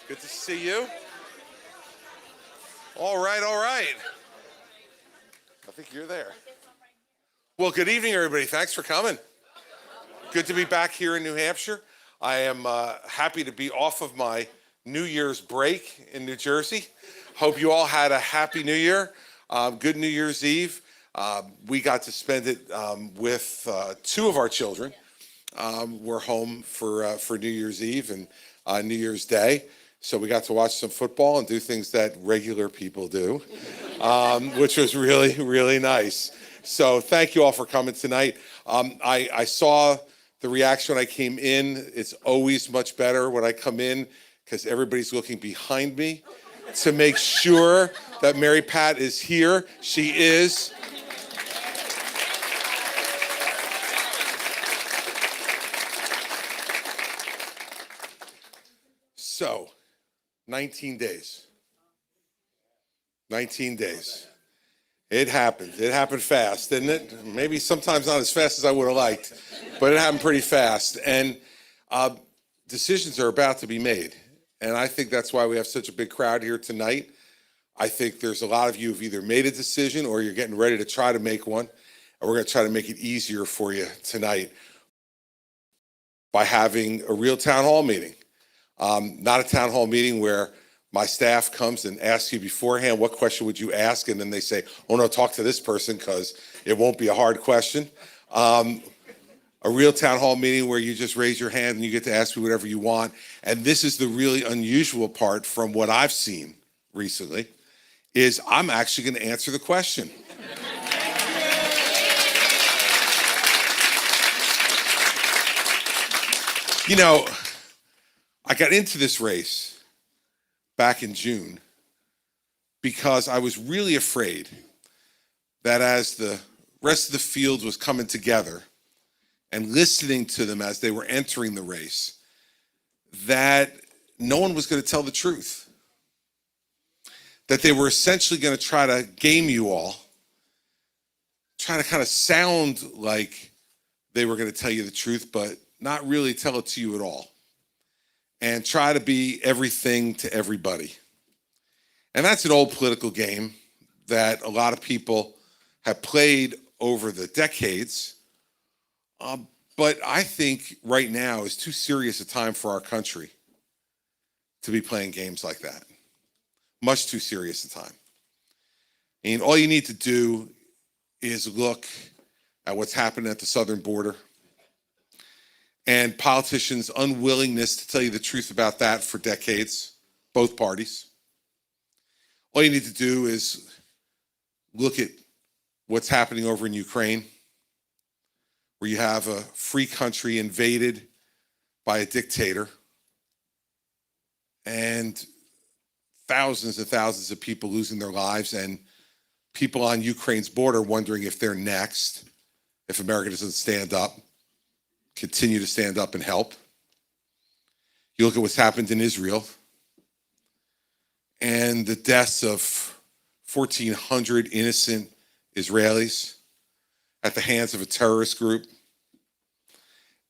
Good to see you. All right, all right. I think you're there. Well, good evening, everybody. Thanks for coming. Good to be back here in New Hampshire. I am happy to be off of my New Year's break in New Jersey. Hope you all had a happy New Year. Good New Year's Eve. We got to spend it with two of our children. We're home for New Year's Eve and New Year's Day. So we got to watch some football and do things that regular people do, which was really, really nice. So thank you all for coming tonight. I saw the reaction when I came in. It's always much better when I come in because everybody's looking behind me to make sure that Mary Pat is here. She is. So, 19 days. 19 days. It happened. It happened fast, didn't it? Maybe sometimes not as fast as I would have liked, but it happened pretty fast. And decisions are about to be made. And I think that's why we have such a big crowd here tonight. I think there's a lot of you who've either made a decision or you're getting ready to try to make one. And we're going to try to make it easier for you tonight by having a real town hall meeting. Not a town hall meeting where my staff comes and asks you beforehand, what question would you ask? And then they say, oh no, talk to this person because it won't be a hard question. A real town hall meeting where you just raise your hand and you get to ask me whatever you want. And this is the really unusual part from what I've seen recently, is I'm actually going to answer the question. You know, I got into this race back in June because I was really afraid that as the rest of the field was coming together and listening to them as they were entering the race, that no one was going to tell the truth. That they were essentially going to try to game you all, try to kind of sound like they were going to tell you the truth, but not really tell it to you at all. And try to be everything to everybody. And that's an old political game that a lot of people have played over the decades. But I think right now is too serious a time for our country to be playing games like that. Much too serious a time. And all you need to do is look at what's happening at the southern border and politicians' unwillingness to tell you the truth about that for decades, both parties. All you need to do is look at what's happening over in Ukraine, where you have a free country invaded by a dictator, and thousands of people losing their lives, and people on Ukraine's border wondering if they're next, if America doesn't stand up. Continue to stand up and help. You look at what's happened in Israel and the deaths of 1,400 innocent Israelis at the hands of a terrorist group,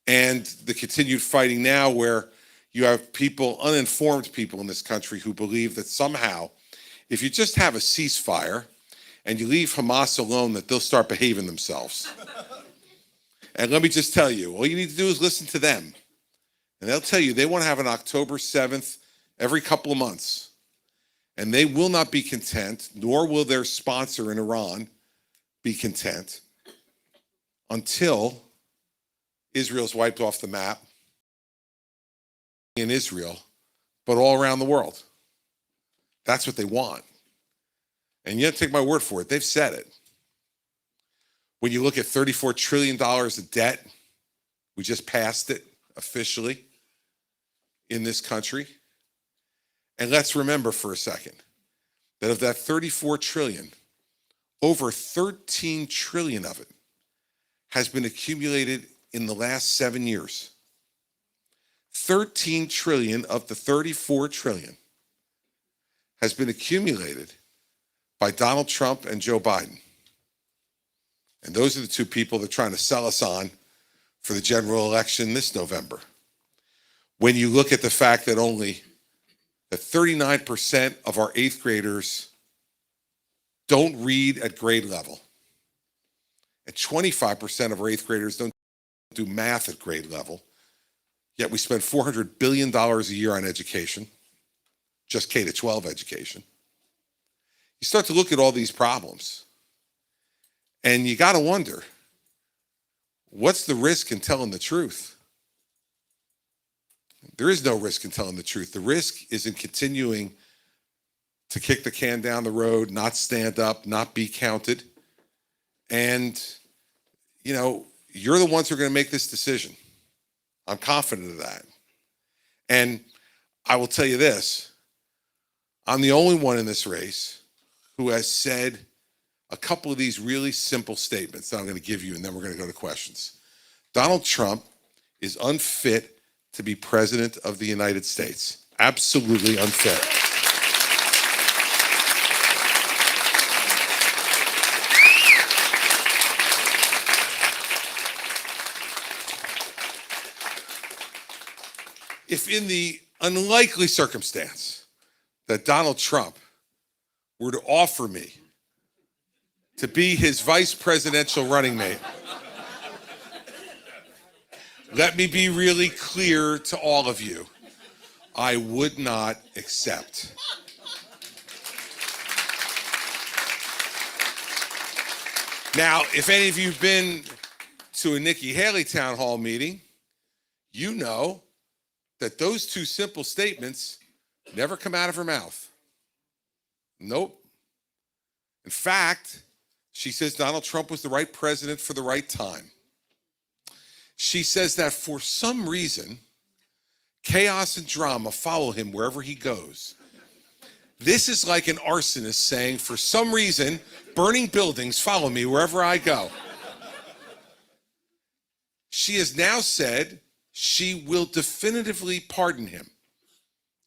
and the continued fighting now where you have people, uninformed people in this country who believe that somehow if you just have a ceasefire and you leave Hamas alone, that they'll start behaving themselves. And let me just tell you, all you need to do is listen to them. And they'll tell you they want to have an October 7th every couple of months. And they will not be content, nor will their sponsor in Iran be content until Israel's wiped off the map in Israel, but all around the world. That's what they want. And you have to take my word for it. They've said it. When you look at $34 trillion of debt, we just passed it officially in this country. And let's remember for a second that of that 34 trillion, over 13 trillion of it has been accumulated in the last 7 years. 13 trillion of the 34 trillion has been accumulated by Donald Trump and Joe Biden. And those are the two people they're trying to sell us on for the general election this November. When you look at the fact that only that 39% of our eighth graders don't read at grade level. And 25% of our eighth graders don't do math at grade level. Yet we spend $400 billion a year on education, just K-12 education. You start to look at all these problems, and you got to wonder, what's the risk in telling the truth? There is no risk in telling the truth. The risk is in continuing to kick the can down the road, not stand up, not be counted. And, you know, you're the ones who are going to make this decision. I'm confident of that. And I will tell you this, I'm the only one in this race who has said a couple of these really simple statements that I'm going to give you, and then we're going to go to questions. Donald Trump is unfit to be president of the United States. Absolutely unfit. If in the unlikely circumstance that Donald Trump were to offer me to be his vice presidential running mate, let me be really clear to all of you. I would not accept. Now, if any of you have been to a Nikki Haley town hall meeting, you know that those two simple statements never come out of her mouth. Nope. In fact, she says Donald Trump was the right president for the right time. She says that for some reason, chaos and drama follow him wherever he goes. This is like an arsonist saying, for some reason, burning buildings follow me wherever I go. She has now said she will definitively pardon him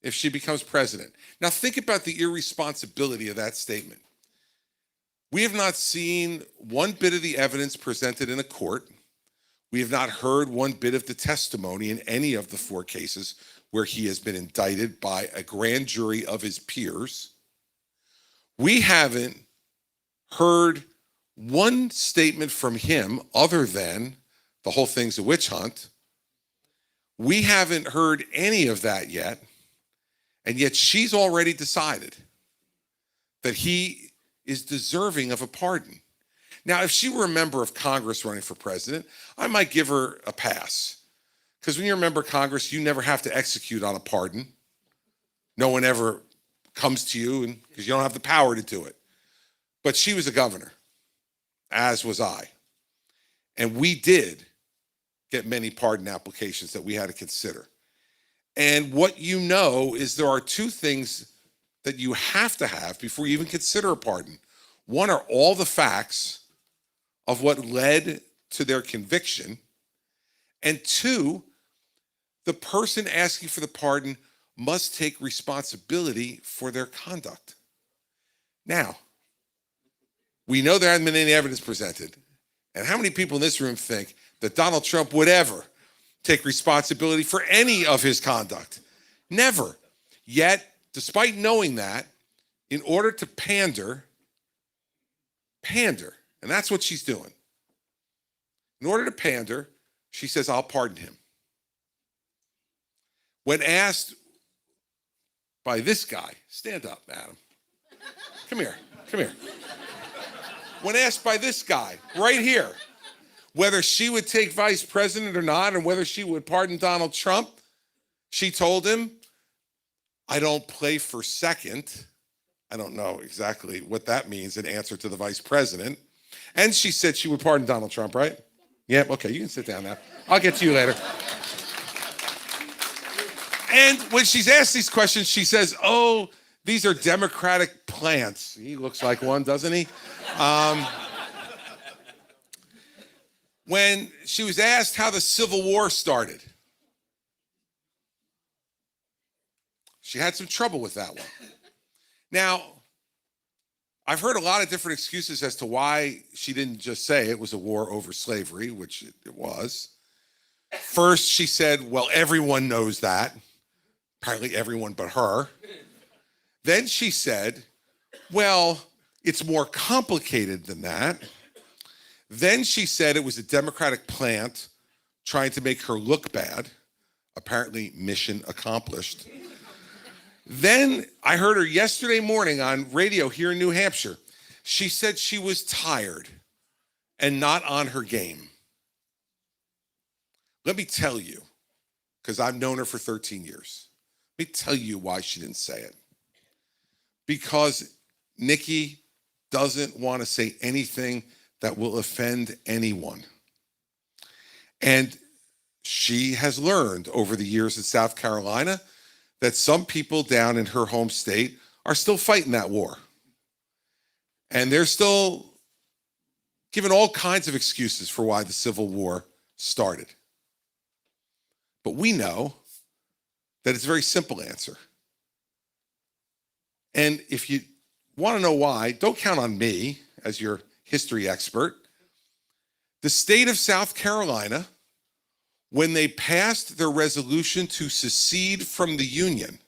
if she becomes president. Now think about the irresponsibility of that statement. We have not seen one bit of the evidence presented in a court. We have not heard one bit of the testimony in any of the 4 cases where he has been indicted by a grand jury of his peers. We haven't heard one statement from him other than the whole thing's a witch hunt. We haven't heard any of that yet, and yet she's already decided that he is deserving of a pardon. Now, if she were a member of Congress running for president, I might give her a pass. Because when you're a member of Congress, you never have to execute on a pardon. No one ever comes to you because you don't have the power to do it. But she was a governor, as was I. And we did get many pardon applications that we had to consider. And what you know is there are 2 things that you have to have before you even consider a pardon. One are all the facts of what led to their conviction. And 2, the person asking for the pardon must take responsibility for their conduct. Now, we know there hasn't been any evidence presented. And how many people in this room think that Donald Trump would ever take responsibility for any of his conduct? Never. Yet, despite knowing that, in order to pander, and that's what she's doing. In order to pander, she says, I'll pardon him. When asked by this guy, stand up, Adam. Come here. When asked by this guy, right here, whether she would take vice president or not, and whether she would pardon Donald Trump, she told him, I don't play for second. I don't know exactly what that means in answer to the vice president. And she said she would pardon Donald Trump, right? Yep, okay, you can sit down now. I'll get to you later. And when she's asked these questions, she says, oh, these are Democratic plants. He looks like one, doesn't he? When she was asked how the Civil War started, she had some trouble with that one. Now, I've heard a lot of different excuses as to why she didn't just say it was a war over slavery, which it was. First, she said, well, everyone knows that. apparently everyone but her. Then she said, well, it's more complicated than that. Then she said it was a Democratic plant trying to make her look bad. Apparently, mission accomplished. Then I heard her yesterday morning on radio here in New Hampshire. She said she was tired and not on her game. Let me tell you, because I've known her for 13 years. Let me tell you why she didn't say it. Because Nikki doesn't want to say anything that will offend anyone. And she has learned over the years in South Carolina that some people down in her home state are still fighting that war. And they're still giving all kinds of excuses for why the Civil War started. But we know that it's a very simple answer. And if you want to know why, don't count on me as your history expert. The state of South Carolina, when they passed their resolution to secede from the Union,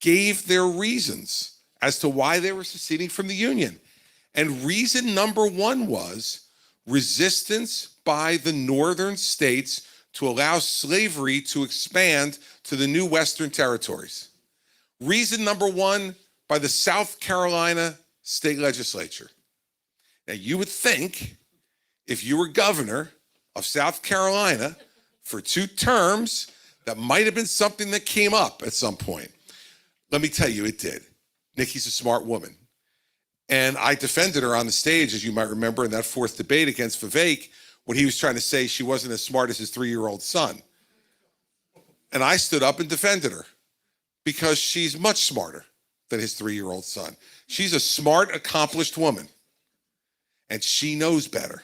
gave their reasons as to why they were seceding from the Union. And reason number one was resistance by the northern states to allow slavery to expand to the new Western territories. Reason number one by the South Carolina state legislature. Now, you would think if you were governor of South Carolina for 2 terms, that might have been something that came up at some point. Let me tell you, it did. Nikki's a smart woman. And I defended her on the stage, as you might remember, in that 4th debate against Vivek, when he was trying to say she wasn't as smart as his 3-year-old son. And I stood up and defended her because she's much smarter than his 3-year-old son. She's a smart, accomplished woman. And she knows better.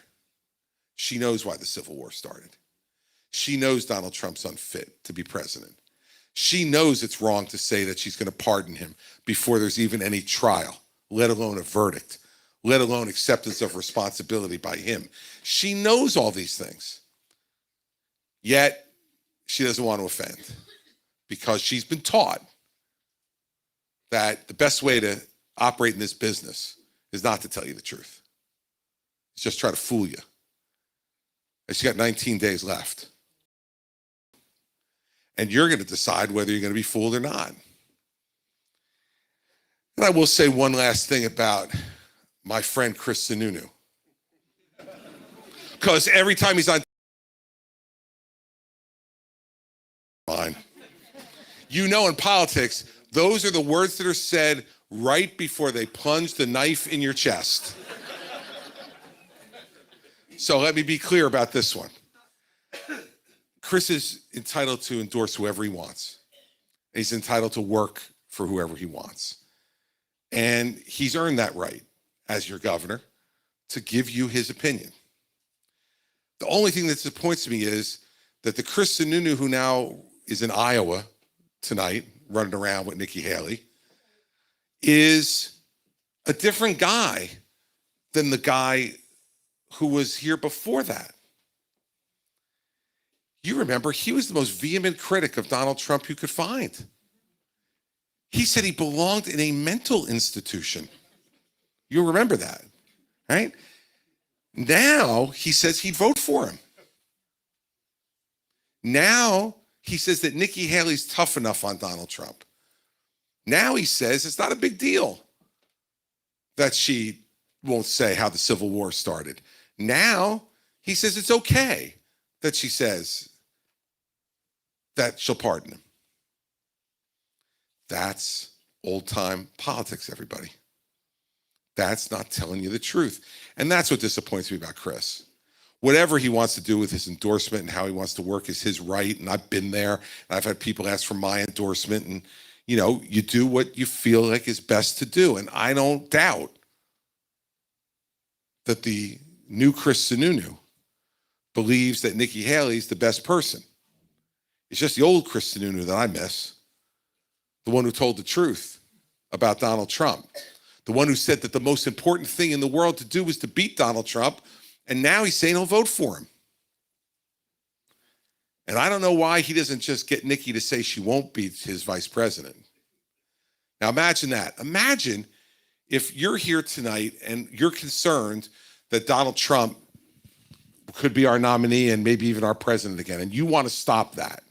She knows why the Civil War started. She knows Donald Trump's unfit to be president. She knows it's wrong to say that she's going to pardon him before there's even any trial, let alone a verdict, let alone acceptance of responsibility by him. She knows all these things. Yet, she doesn't want to offend because she's been taught that the best way to operate in this business is not to tell you the truth. It's just try to fool you. And she's got 19 days left. And you're going to decide whether you're going to be fooled or not. And I will say one last thing about my friend Chris Sununu. Because every time he's on line, you know, in politics, those are the words that are said right before they plunge the knife in your chest. So let me be clear about this one. Chris is entitled to endorse whoever he wants. He's entitled to work for whoever he wants. And he's earned that right as your governor to give you his opinion. The only thing that disappoints me is that the Chris Sununu who now is in Iowa tonight, running around with Nikki Haley, is a different guy than the guy who was here before that. You remember, he was the most vehement critic of Donald Trump you could find. He said he belonged in a mental institution. You remember that, right? Now he says he'd vote for him. Now he says that Nikki Haley's tough enough on Donald Trump. Now he says it's not a big deal that she won't say how the Civil War started. Now he says it's okay that she says that she'll pardon him. That's old-time politics, everybody. That's not telling you the truth. And that's what disappoints me about Chris. Whatever he wants to do with his endorsement and how he wants to work is his right. And I've been there. And I've had people ask for my endorsement. And, you know, you do what you feel like is best to do. And I don't doubt that the new Chris Sununu believes that Nikki Haley's the best person. It's just the old Chris Sununu that I miss. The one who told the truth about Donald Trump. The one who said that the most important thing in the world to do was to beat Donald Trump. And now he's saying he'll vote for him. And I don't know why he doesn't just get Nikki to say she won't be his vice president. Now imagine that. Imagine if you're here tonight and you're concerned that Donald Trump could be our nominee and maybe even our president again, and you want to stop that.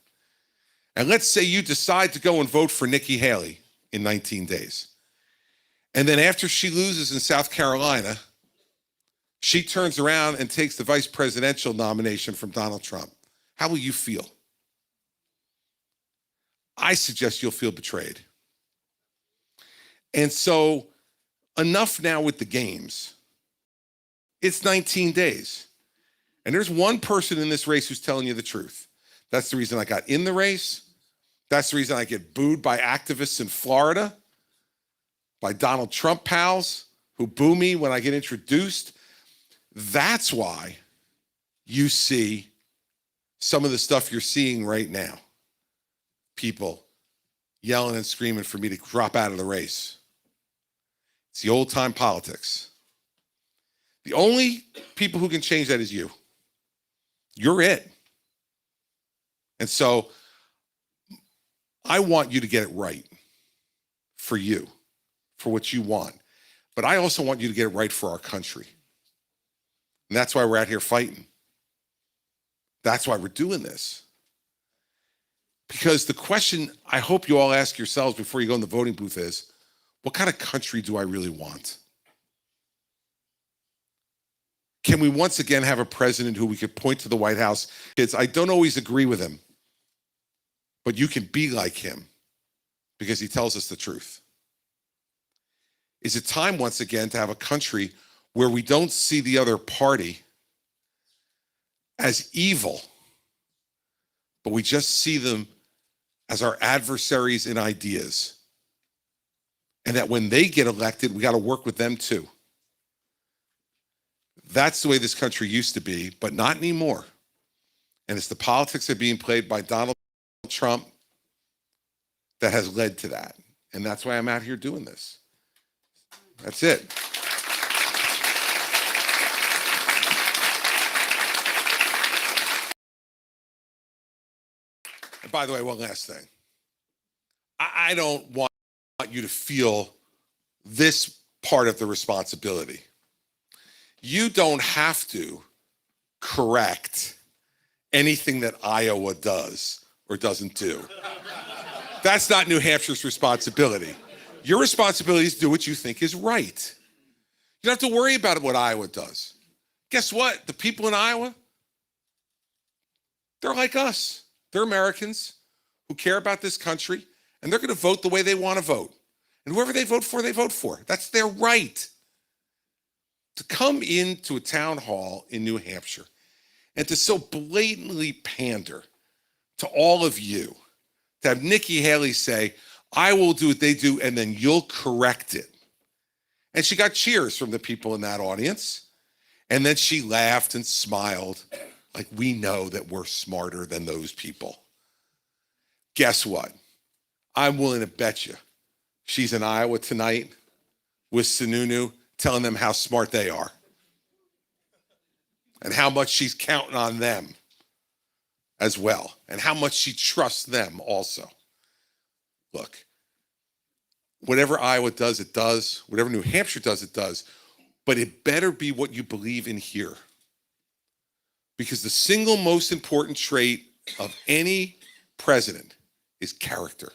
And let's say you decide to go and vote for Nikki Haley in 19 days. And then after she loses in South Carolina, she turns around and takes the vice presidential nomination from Donald Trump. How will you feel? I suggest you'll feel betrayed. And so enough now with the games. It's 19 days. And there's one person in this race who's telling you the truth. That's the reason I got in the race. That's the reason I get booed by activists in Florida, by Donald Trump pals who boo me when I get introduced. That's why you see some of the stuff you're seeing right now. People yelling and screaming for me to drop out of the race. It's the old-time politics. The only people who can change that is you. You're it. And so I want you to get it right for you, for what you want. But I also want you to get it right for our country. And that's why we're out here fighting. That's why we're doing this. Because the question I hope you all ask yourselves before you go in the voting booth is, what kind of country do I really want? Can we once again have a president who we could point to the White House? Kids, I don't always agree with him, but you can be like him because he tells us the truth. Is it time once again to have a country where we don't see the other party as evil, but we just see them as our adversaries in ideas? And that when they get elected, we got to work with them too. That's the way this country used to be, but not anymore. And it's the politics that are being played by Donald Trump that has led to that. And that's why I'm out here doing this. That's it. And by the way, one last thing. I don't want you to feel this part of the responsibility. You don't have to correct anything that Iowa does or doesn't do. That's not New Hampshire's responsibility. Your responsibility is to do what you think is right. You don't have to worry about what Iowa does. Guess what? The people in Iowa, they're like us. They're Americans who care about this country, and they're going to vote the way they want to vote. And whoever they vote for, they vote for. That's their right. To come into a town hall in New Hampshire and to so blatantly pander to all of you, to have Nikki Haley say, I will do what they do, and then you'll correct it. And she got cheers from the people in that audience. And then she laughed and smiled like we know that we're smarter than those people. Guess what? I'm willing to bet you she's in Iowa tonight with Sununu telling them how smart they are and how much she's counting on them as well and how much she trusts them also. Look, whatever Iowa does, it does. Whatever New Hampshire does, it does. But it better be what you believe in here. Because the single most important trait of any president is character.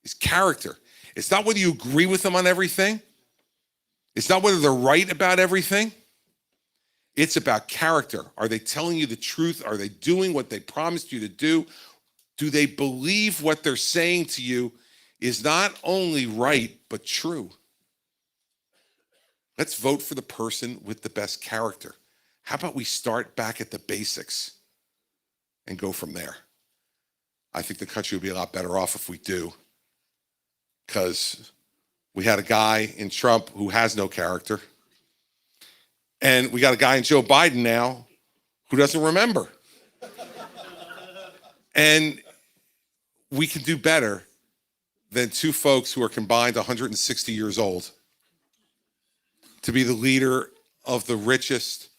It's character. It's not whether you agree with them on everything. It's not whether they're right about everything. It's about character. Are they telling you the truth? Are they doing what they promised you to do? Do they believe what they're saying to you is not only right, but true? Let's vote for the person with the best character. How about we start back at the basics and go from there? I think the country would be a lot better off if we do, because we had a guy in Trump who has no character, and we got a guy in Joe Biden now who doesn't remember. And we can do better than two folks who are combined 160 years old to be the leader of the richest,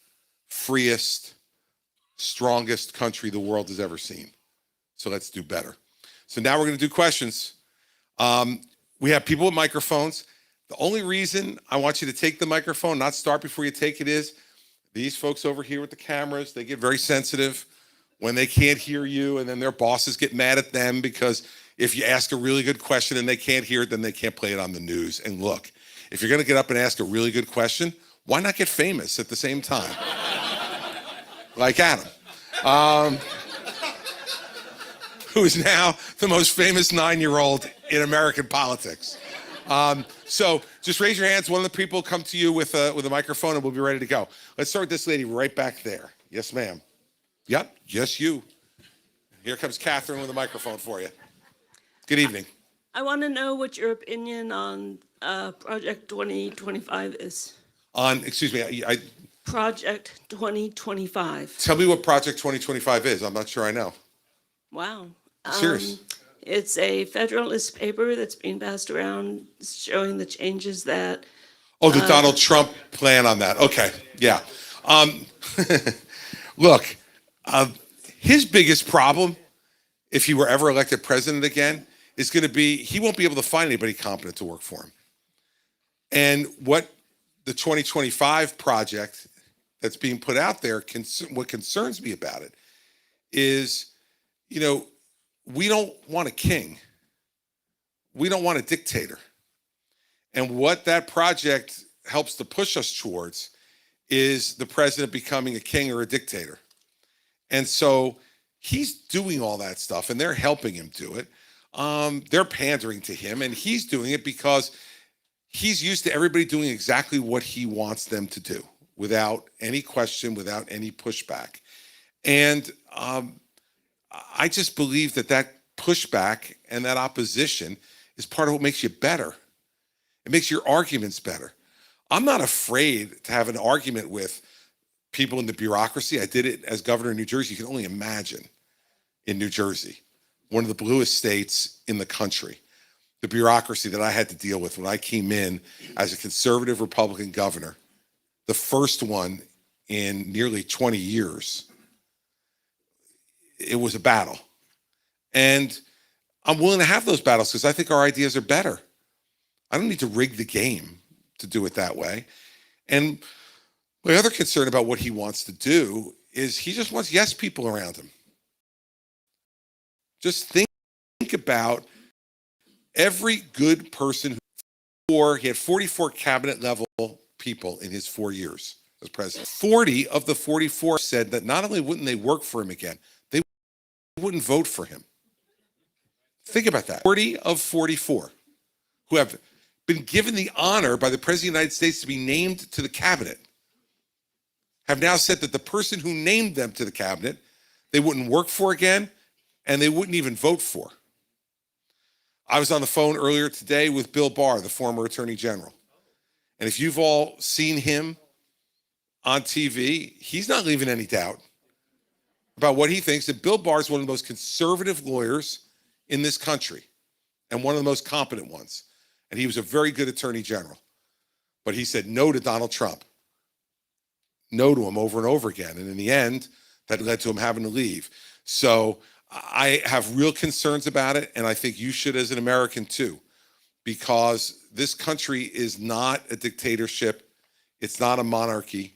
freest, strongest country the world has ever seen. So let's do better. So now we're going to do questions. We have people with microphones. The only reason I want you to take the microphone, not start before you take it, is these folks over here with the cameras, they get very sensitive when they can't hear you, and then their bosses get mad at them because if you ask a really good question and they can't hear it, then they can't play it on the news. And look, if you're going to get up and ask a really good question, why not get famous at the same time? Like Adam, who is now the most famous 9-year-old in American politics. So just raise your hands. One of the people will come to you with a microphone and we'll be ready to go. Let's start with this lady right back there. Yes, ma'am. Yep, yes, you. Here comes Catherine with a microphone for you. Good evening. I want to know what your opinion on Project 2025 is. Excuse me, Project 2025. Tell me what Project 2025 is. I'm not sure I know. Wow. Serious. It's a Federalist paper that's being passed around showing the changes that... Oh, the Donald Trump plan on that. Okay, yeah. Look, his biggest problem, if he were ever elected president again, is going to be he won't be able to find anybody competent to work for him. And what the 2025 project that's being put out there, what concerns me about it is, we don't want a king. We don't want a dictator. And what that project helps to push us towards is the president becoming a king or a dictator. And so he's doing all that stuff and they're helping him do it. They're pandering to him and he's doing it because he's used to everybody doing exactly what he wants them to do without any question, without any pushback. And I just believe that pushback and that opposition is part of what makes you better. It makes your arguments better. I'm not afraid to have an argument with people in the bureaucracy. I did it as governor of New Jersey. You can only imagine in New Jersey, one of the bluest states in the country, the bureaucracy that I had to deal with when I came in as a conservative Republican governor, the first one in nearly 20 years. It was a battle. And I'm willing to have those battles because I think our ideas are better. I don't need to rig the game to do it that way. And my other concern about what he wants to do is he just wants yes people around him. Just think about every good person he had 44 cabinet level people in his 4 years as president. 40 of the 44 said that not only wouldn't they work for him again, they wouldn't vote for him. Think about that. 40 of 44 who have been given the honor by the President of the United States to be named to the cabinet have now said that the person who named them to the cabinet, they wouldn't work for again, and they wouldn't even vote for. I was on the phone earlier today with Bill Barr, the former Attorney General. And if you've all seen him on TV, he's not leaving any doubt about what he thinks. That Bill Barr is one of the most conservative lawyers in this country and one of the most competent ones. And he was a very good Attorney General. But he said no to Donald Trump. No to him over and over again. And in the end, that led to him having to leave. So I have real concerns about it, and I think you should as an American too, because this country is not a dictatorship. It's not a monarchy.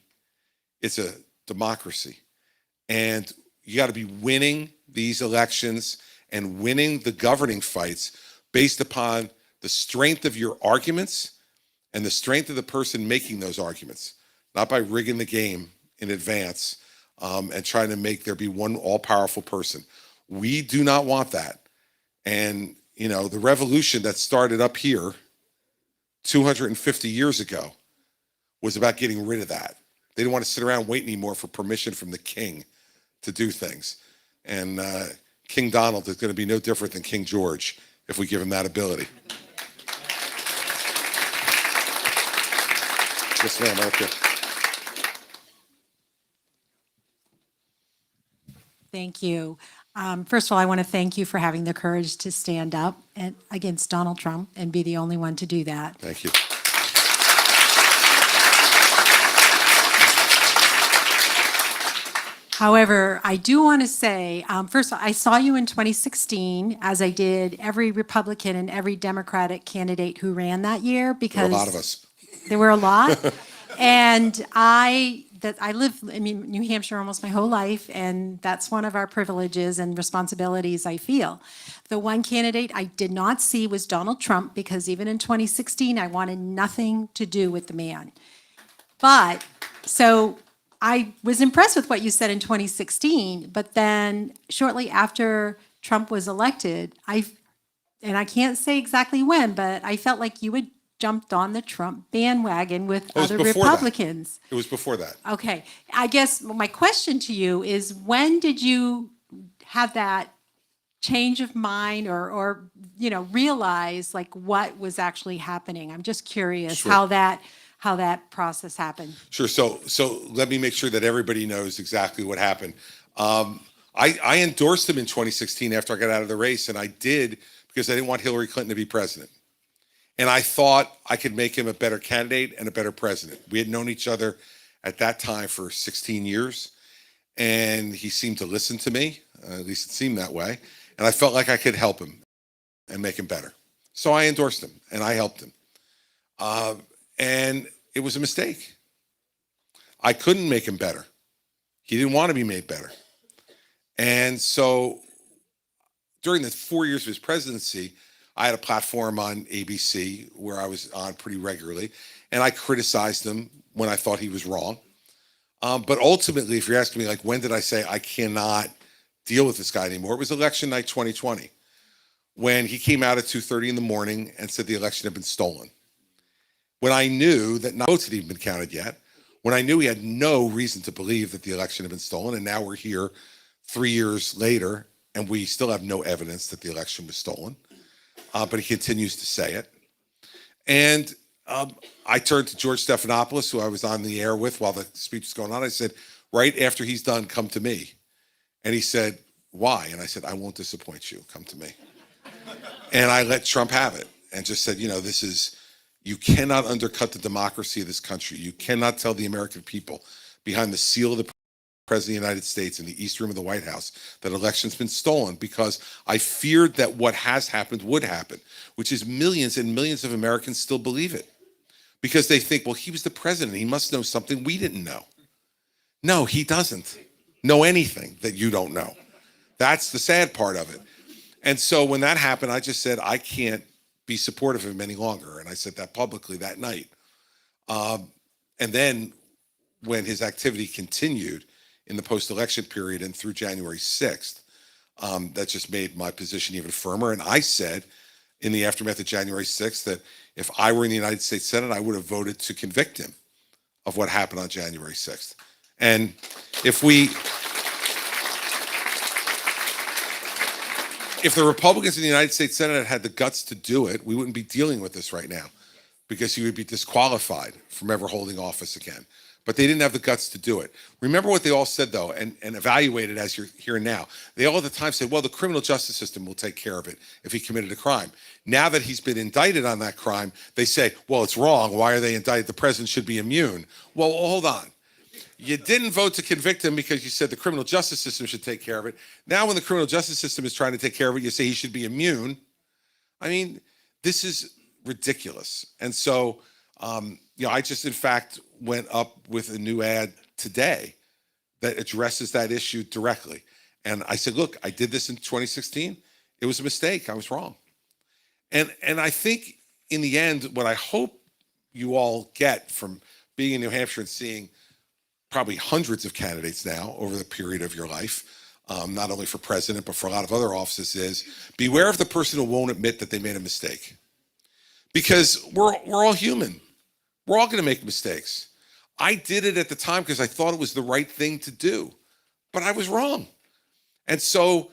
It's a democracy. And you got to be winning these elections and winning the governing fights based upon the strength of your arguments and the strength of the person making those arguments, not by rigging the game in advance and trying to make there be one all-powerful person. We do not want that. And, the revolution that started up here 250 years ago was about getting rid of that. They didn't want to sit around and wait anymore for permission from the king to do things. And King Donald is going to be no different than King George if we give him that ability. Yes, ma'am, right there. Thank you. First of all, I want to thank you for having the courage to stand up against Donald Trump and be the only one to do that. Thank you. However, I do want to say, first, I saw you in 2016, as I did every Republican and every Democratic candidate who ran that year, There are a because lot of us. there were a lot. And I live in New Hampshire almost my whole life, and that's one of our privileges and responsibilities, I feel. The one candidate I did not see was Donald Trump, because even in 2016, I wanted nothing to do with the man. But, so I was impressed with what you said in 2016, but then shortly after Trump was elected, and I can't say exactly when, but I felt like you had jumped on the Trump bandwagon with was other before that. Republicans. It was before that. Okay, I guess my question to you is, when did you have that change of mind, or realize like what was actually happening? I'm just curious Sure. how that process happened. Sure. So let me make sure that everybody knows exactly what happened. I endorsed him in 2016 after I got out of the race, and I did because I didn't want Hillary Clinton to be president. And I thought I could make him a better candidate and a better president. We had known each other at that time for 16 years, and he seemed to listen to me, at least it seemed that way. And I felt like I could help him and make him better. So I endorsed him, and I helped him. And it was a mistake. I couldn't make him better. He didn't want to be made better. And so during the 4 years of his presidency, I had a platform on ABC where I was on pretty regularly, and I criticized him when I thought he was wrong. But ultimately, if you're asking me, like, when did I say I cannot deal with this guy anymore? It was election night 2020, when he came out at 2:30 in the morning and said the election had been stolen. When I knew that no votes had even been counted yet, when I knew he had no reason to believe that the election had been stolen, and now we're here 3 years later, and we still have no evidence that the election was stolen, but he continues to say it. And I turned to George Stephanopoulos, who I was on the air with while the speech was going on. I said, right after he's done, come to me. And he said, why? And I said, I won't disappoint you. Come to me. And I let Trump have it and just said, you cannot undercut the democracy of this country. You cannot tell the American people behind the seal of the President of the United States in the East Room of the White House that election's been stolen, because I feared that what has happened would happen, which is millions and millions of Americans still believe it because they think, well, he was the president. He must know something we didn't know. No, he doesn't know anything that you don't know. That's the sad part of it. And so when that happened, I just said, I can't be supportive of him any longer. And I said that publicly that night. And then when his activity continued in the post-election period and through January 6th, that just made my position even firmer. And I said in the aftermath of January 6th that if I were in the United States Senate, I would have voted to convict him of what happened on January 6th. And if the Republicans in the United States Senate had the guts to do it, we wouldn't be dealing with this right now, because he would be disqualified from ever holding office again. But they didn't have the guts to do it. Remember what they all said, though, and evaluate it as you're here now. They all at the time said, well, the criminal justice system will take care of it if he committed a crime. Now that he's been indicted on that crime, they say, well, it's wrong. Why are they indicted? The president should be immune. Well, hold on. You didn't vote to convict him because you said the criminal justice system should take care of it. Now when the criminal justice system is trying to take care of it, you say he should be immune. I mean, this is ridiculous. And so, I just, in fact, went up with a new ad today that addresses that issue directly. And I said, look, I did this in 2016. It was a mistake. I was wrong. And I think in the end, what I hope you all get from being in New Hampshire and seeing probably hundreds of candidates now over the period of your life, not only for president, but for a lot of other offices, is beware of the person who won't admit that they made a mistake. Because we're all human. We're all going to make mistakes. I did it at the time because I thought it was the right thing to do, but I was wrong. And so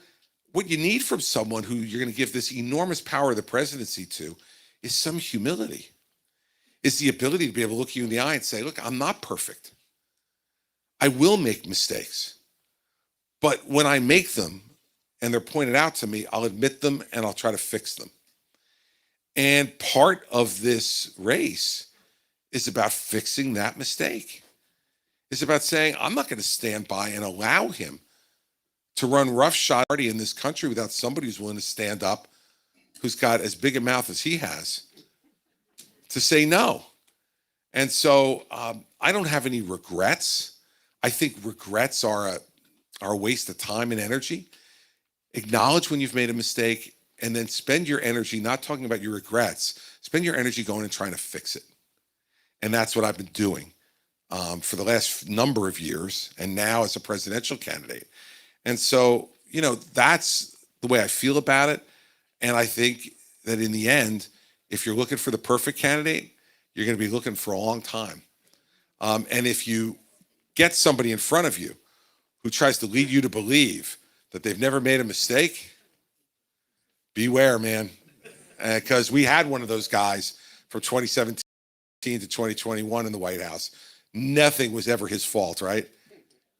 what you need from someone who you're going to give this enormous power of the presidency to is some humility, is the ability to be able to look you in the eye and say, look, I'm not perfect. I will make mistakes. But when I make them and they're pointed out to me, I'll admit them and I'll try to fix them. And part of this race is about fixing that mistake. is about saying, I'm not going to stand by and allow him to run roughshod in this country without somebody who's willing to stand up, who's got as big a mouth as he has, to say no. And so I don't have any regrets. I think regrets are a waste of time and energy. Acknowledge when you've made a mistake, and then spend your energy not talking about your regrets. Spend your energy going and trying to fix it. And that's what I've been doing for the last number of years, and now as a presidential candidate. And so, that's the way I feel about it. And I think that in the end, if you're looking for the perfect candidate, you're going to be looking for a long time. And if you get somebody in front of you who tries to lead you to believe that they've never made a mistake, beware, man. Because we had one of those guys from 2017 to 2021 in the White House. Nothing was ever his fault, right?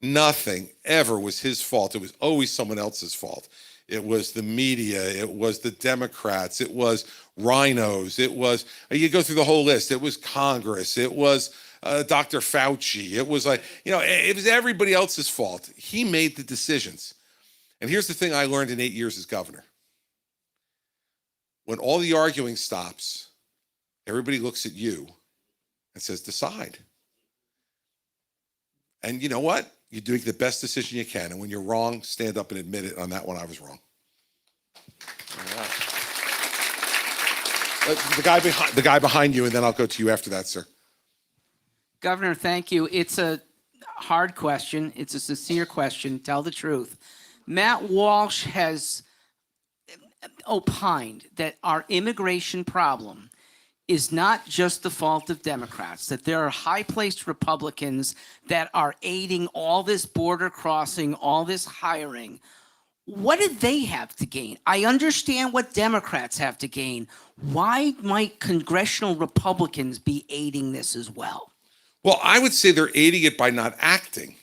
Nothing ever was his fault. It was always someone else's fault. It was the media. It was the Democrats. It was rhinos. It was, you go through the whole list. It was Congress. It was Dr. Fauci. It was it was everybody else's fault. He made the decisions. And here's the thing I learned in 8 years as governor. When all the arguing stops, everybody looks at you and says, decide. And you know what? You're doing the best decision you can. And when you're wrong, stand up and admit it. On that one, I was wrong. All right. The guy behind you, and then I'll go to you after that, sir. Governor, thank you. It's a hard question. It's a sincere question. Tell the truth. Matt Walsh has opined that our immigration problem is not just the fault of Democrats, that there are high-placed Republicans that are aiding all this border crossing, all this hiring. What do they have to gain? I understand what Democrats have to gain. Why might congressional Republicans be aiding this as well? Well, I would say they're aiding it by not acting,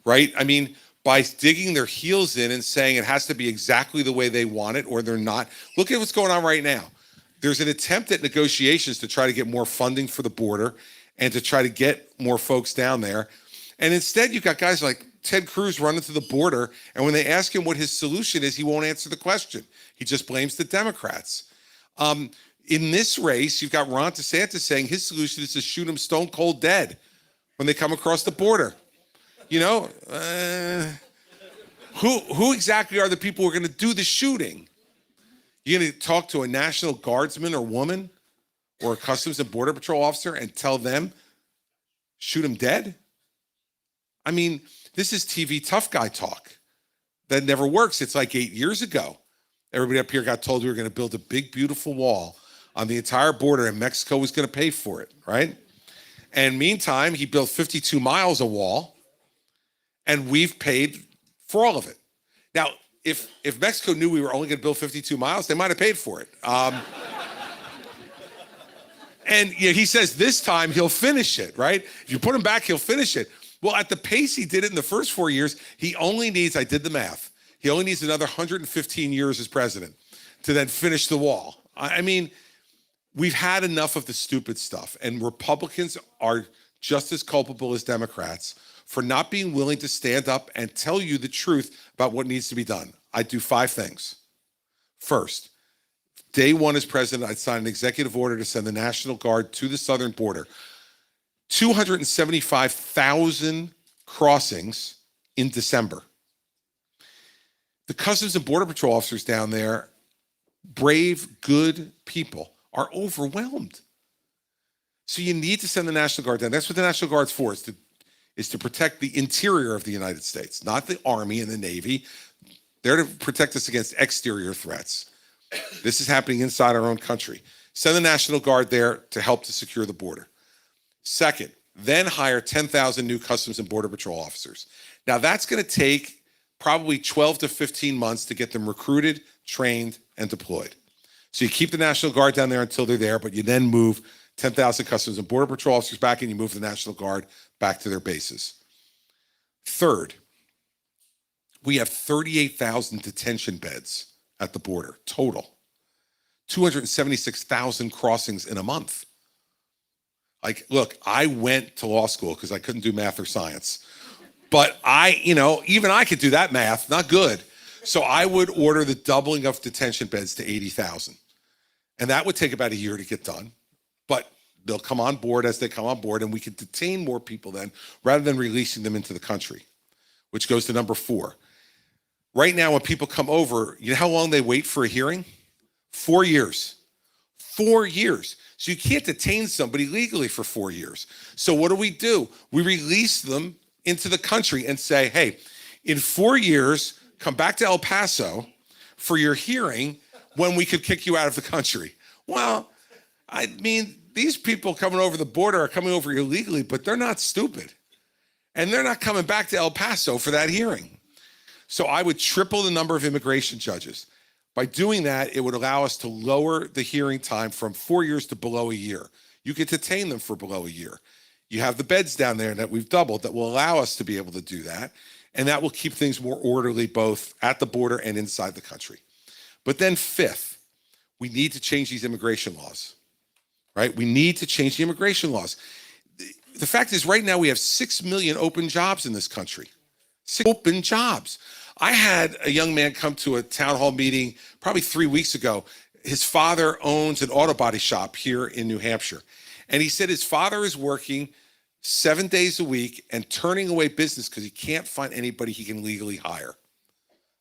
right? I mean, by digging their heels in and saying it has to be exactly the way they want it or they're not. Look at what's going on right now. There's an attempt at negotiations to try to get more funding for the border and to try to get more folks down there. And instead, you've got guys like Ted Cruz running to the border, and when they ask him what his solution is, he won't answer the question. He just blames the Democrats. In this race, you've got Ron DeSantis saying his solution is to shoot them stone cold dead when they come across the border. Who exactly are the people who are going to do the shooting? You're going to talk to a National Guardsman or woman or a Customs and Border Patrol officer and tell them, shoot him dead? I mean, this is TV tough guy talk. That never works. It's like 8 years ago. Everybody up here got told we were going to build a big, beautiful wall on the entire border and Mexico was going to pay for it, right? And meantime, he built 52 miles of wall and we've paid for all of it. Now, if Mexico knew we were only going to build 52 miles, they might have paid for it. And he says this time he'll finish it, right? If you put him back, he'll finish it. Well, at the pace he did it in the first 4 years, he only needs, I did the math, he only needs another 115 years as president to then finish the wall. I mean, we've had enough of the stupid stuff, and Republicans are just as culpable as Democrats for not being willing to stand up and tell you the truth about what needs to be done. I'd do 5 things. First, day one as president, I'd sign an executive order to send the National Guard to the southern border. 275,000 crossings in December. The Customs and Border Patrol officers down there, brave, good people, are overwhelmed. So you need to send the National Guard down. That's what the National Guard's for, is to protect the interior of the United States, not the Army and the Navy. They're to protect us against exterior threats. This is happening inside our own country. Send the National Guard there to help to secure the border. Second, then hire 10,000 new Customs and Border Patrol officers. Now that's going to take probably 12 to 15 months to get them recruited, trained, and deployed. So you keep the National Guard down there until they're there, but you then move 10,000 Customs and Border Patrol officers back and you move the National Guard back to their bases. Third, we have 38,000 detention beds at the border, total. 276,000 crossings in a month. Like, look, I went to law school because I couldn't do math or science. But even I could do that math, not good. So I would order the doubling of detention beds to 80,000. And that would take about a year to get done. But they'll come on board as they come on board, and we can detain more people then rather than releasing them into the country, which goes to number 4. Right now, when people come over, you know how long they wait for a hearing? 4 years. 4 years. So you can't detain somebody legally for 4 years. So what do? We release them into the country and say, hey, in 4 years, come back to El Paso for your hearing when we could kick you out of the country. Well, I mean, these people coming over the border are coming over illegally, but they're not stupid. And they're not coming back to El Paso for that hearing. So I would triple the number of immigration judges. By doing that, it would allow us to lower the hearing time from 4 years to below a year. You could detain them for below a year. You have the beds down there that we've doubled that will allow us to be able to do that. And that will keep things more orderly both at the border and inside the country. But then 5th, we need to change these immigration laws, right? We need to change the immigration laws. The fact is right now we have 6 million open jobs in this country. 6 open jobs. I had a young man come to a town hall meeting probably 3 weeks ago. His father owns an auto body shop here in New Hampshire. And he said his father is working 7 days a week and turning away business because he can't find anybody he can legally hire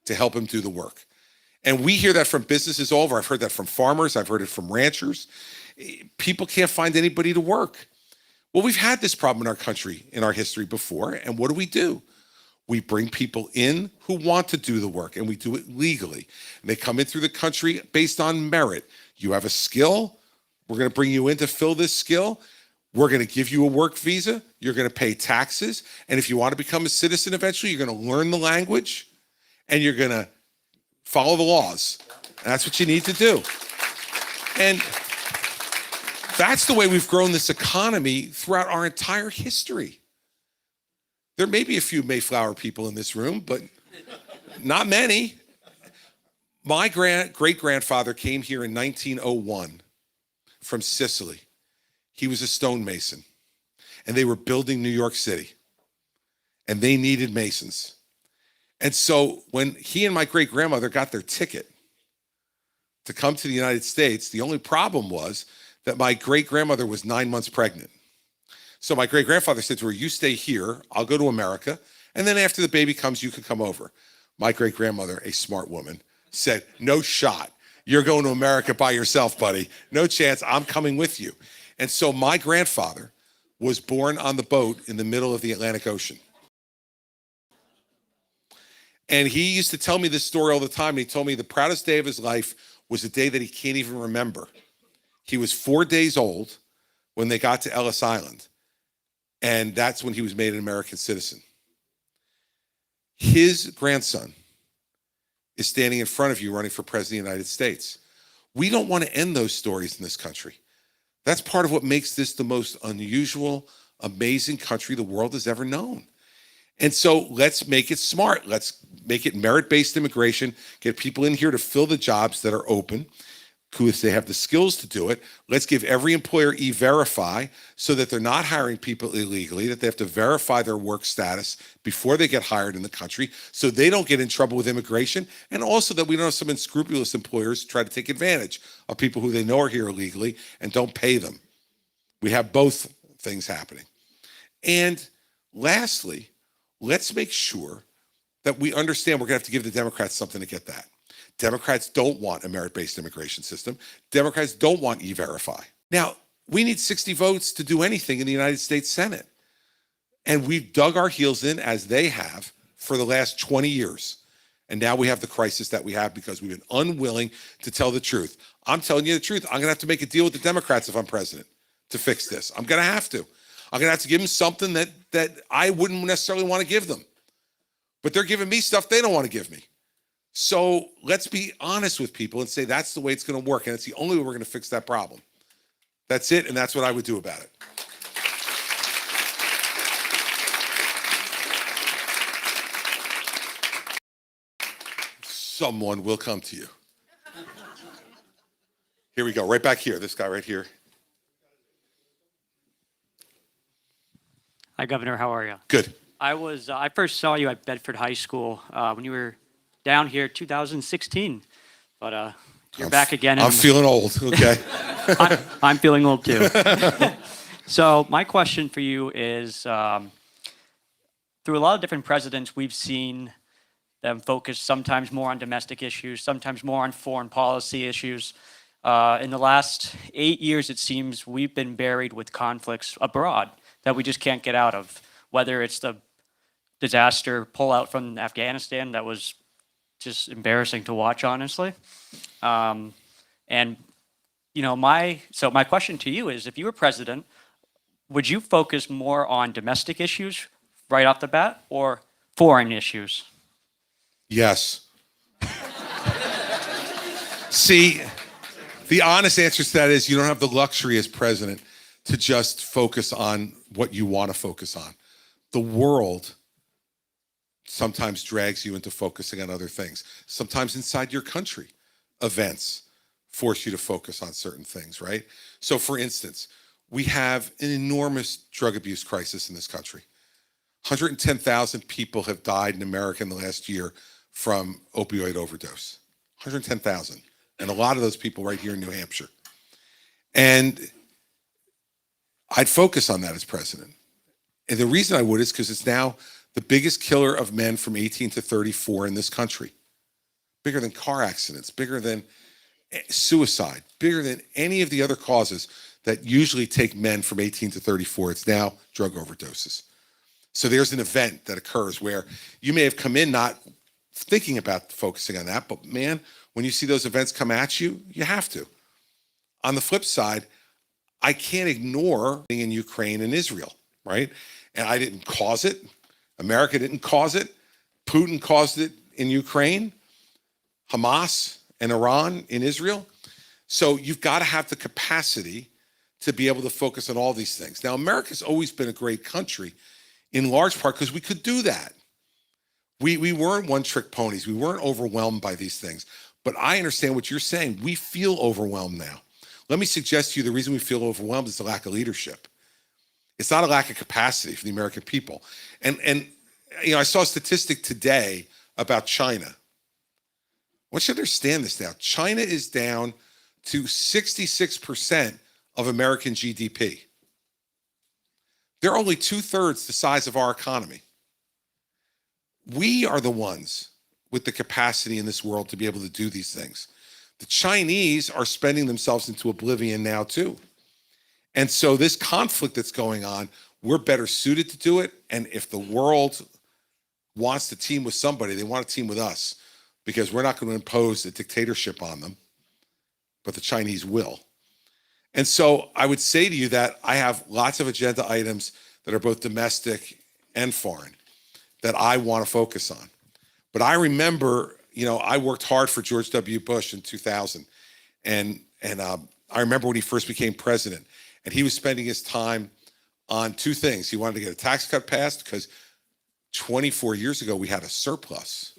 to help him do the work. And we hear that from businesses all over. I've heard that from farmers. I've heard it from ranchers. People can't find anybody to work. Well, we've had this problem in our country, in our history before. And what do? We bring people in who want to do the work, and we do it legally. And they come in through the country based on merit. You have a skill. We're going to bring you in to fill this skill. We're going to give you a work visa. You're going to pay taxes. And if you want to become a citizen eventually, you're going to learn the language, and you're going to follow the laws. And that's what you need to do. And that's the way we've grown this economy throughout our entire history. There may be a few Mayflower people in this room, but not many. My great-grandfather came here in 1901 from Sicily. He was a stonemason, and they were building New York City, and they needed masons. And so when he and my great-grandmother got their ticket to come to the United States, the only problem was that my great-grandmother was 9 months pregnant. So my great-grandfather said to her, you stay here, I'll go to America, and then after the baby comes, you can come over. My great-grandmother, a smart woman, said, no shot. You're going to America by yourself, buddy. No chance, I'm coming with you. And so my grandfather was born on the boat in the middle of the Atlantic Ocean. And he used to tell me this story all the time. And he told me the proudest day of his life was a day that he can't even remember. He was 4 days old when they got to Ellis Island. And that's when he was made an American citizen. His grandson is standing in front of you running for president of the United States. We don't want to end those stories in this country. That's part of what makes this the most unusual, amazing country the world has ever known. And so let's make it smart. Let's make it merit-based immigration, get people in here to fill the jobs that are open, who, if they have the skills to do it. Let's give every employer E-Verify so that they're not hiring people illegally, that they have to verify their work status before they get hired in the country so they don't get in trouble with immigration, and also that we don't have some unscrupulous employers try to take advantage of people who they know are here illegally and don't pay them. We have both things happening. And lastly, let's make sure that we understand we're going to have to give the Democrats something to get that. Democrats don't want a merit-based immigration system. Democrats don't want E-Verify. Now, we need 60 votes to do anything in the United States Senate. And we've dug our heels in, as they have, for the last 20 years. And now we have the crisis that we have because we've been unwilling to tell the truth. I'm telling you the truth. I'm going to have to make a deal with the Democrats if I'm president to fix this. I'm going to have to. I'm going to have to give them something that I wouldn't necessarily want to give them. But they're giving me stuff they don't want to give me. So let's be honest with people and say that's the way it's going to work. And it's the only way we're going to fix that problem. That's it. And that's what I would do about it. Someone will come to you. Here we go. Right back here. This guy right here. Hi, Governor. How are you? Good. I first saw you at Bedford High School when you were down here 2016, but you're back again. I'm feeling old. Okay. I'm feeling old too. So my question for you is, through a lot of different presidents, we've seen them focus sometimes more on domestic issues, sometimes more on foreign policy issues. In the last 8 years, it seems we've been buried with conflicts abroad that we just can't get out of, whether it's the disaster pullout from Afghanistan that was just embarrassing to watch, honestly. And, you know, my question to you is, if you were president, would you focus more on domestic issues right off the bat or foreign issues? Yes. See, the honest answer to that is you don't have the luxury as president to just focus on what you want to focus on. The world sometimes drags you into focusing on other things. Sometimes inside your country, events force you to focus on certain things, right? So for instance, we have an enormous drug abuse crisis in this country. 110,000 people have died in America in the last year from opioid overdose. 110,000. And a lot of those people right here in New Hampshire. And I'd focus on that as president. And the reason I would is because it's now the biggest killer of men from 18 to 34 in this country. Bigger than car accidents, bigger than suicide, bigger than any of the other causes that usually take men from 18 to 34. It's now drug overdoses. So there's an event that occurs where you may have come in not thinking about focusing on that, but man, when you see those events come at you, you have to. On the flip side, I can't ignore being in Ukraine and Israel, right? And I didn't cause it. America didn't cause it. Putin caused it in Ukraine, Hamas and Iran in Israel. So you've got to have the capacity to be able to focus on all these things. Now, America's always been a great country, in large part because we could do that. We weren't one-trick ponies. We weren't overwhelmed by these things. But I understand what you're saying. We feel overwhelmed now. Let me suggest to you the reason we feel overwhelmed is the lack of leadership. It's not a lack of capacity for the American people. And you know, I saw a statistic today about China. I want you to understand this now. China is down to 66% of American GDP. They're only 2/3 the size of our economy. We are the ones with the capacity in this world to be able to do these things. The Chinese are spending themselves into oblivion now too. And so this conflict that's going on, we're better suited to do it. And if the world wants to team with somebody, they want to team with us because we're not going to impose a dictatorship on them, but the Chinese will. And so I would say to you that I have lots of agenda items that are both domestic and foreign that I want to focus on. But I remember, you know, I worked hard for George W. Bush in 2000. And I remember when he first became president, and he was spending his time on two things. He wanted to get a tax cut passed because 24 years ago, we had a surplus.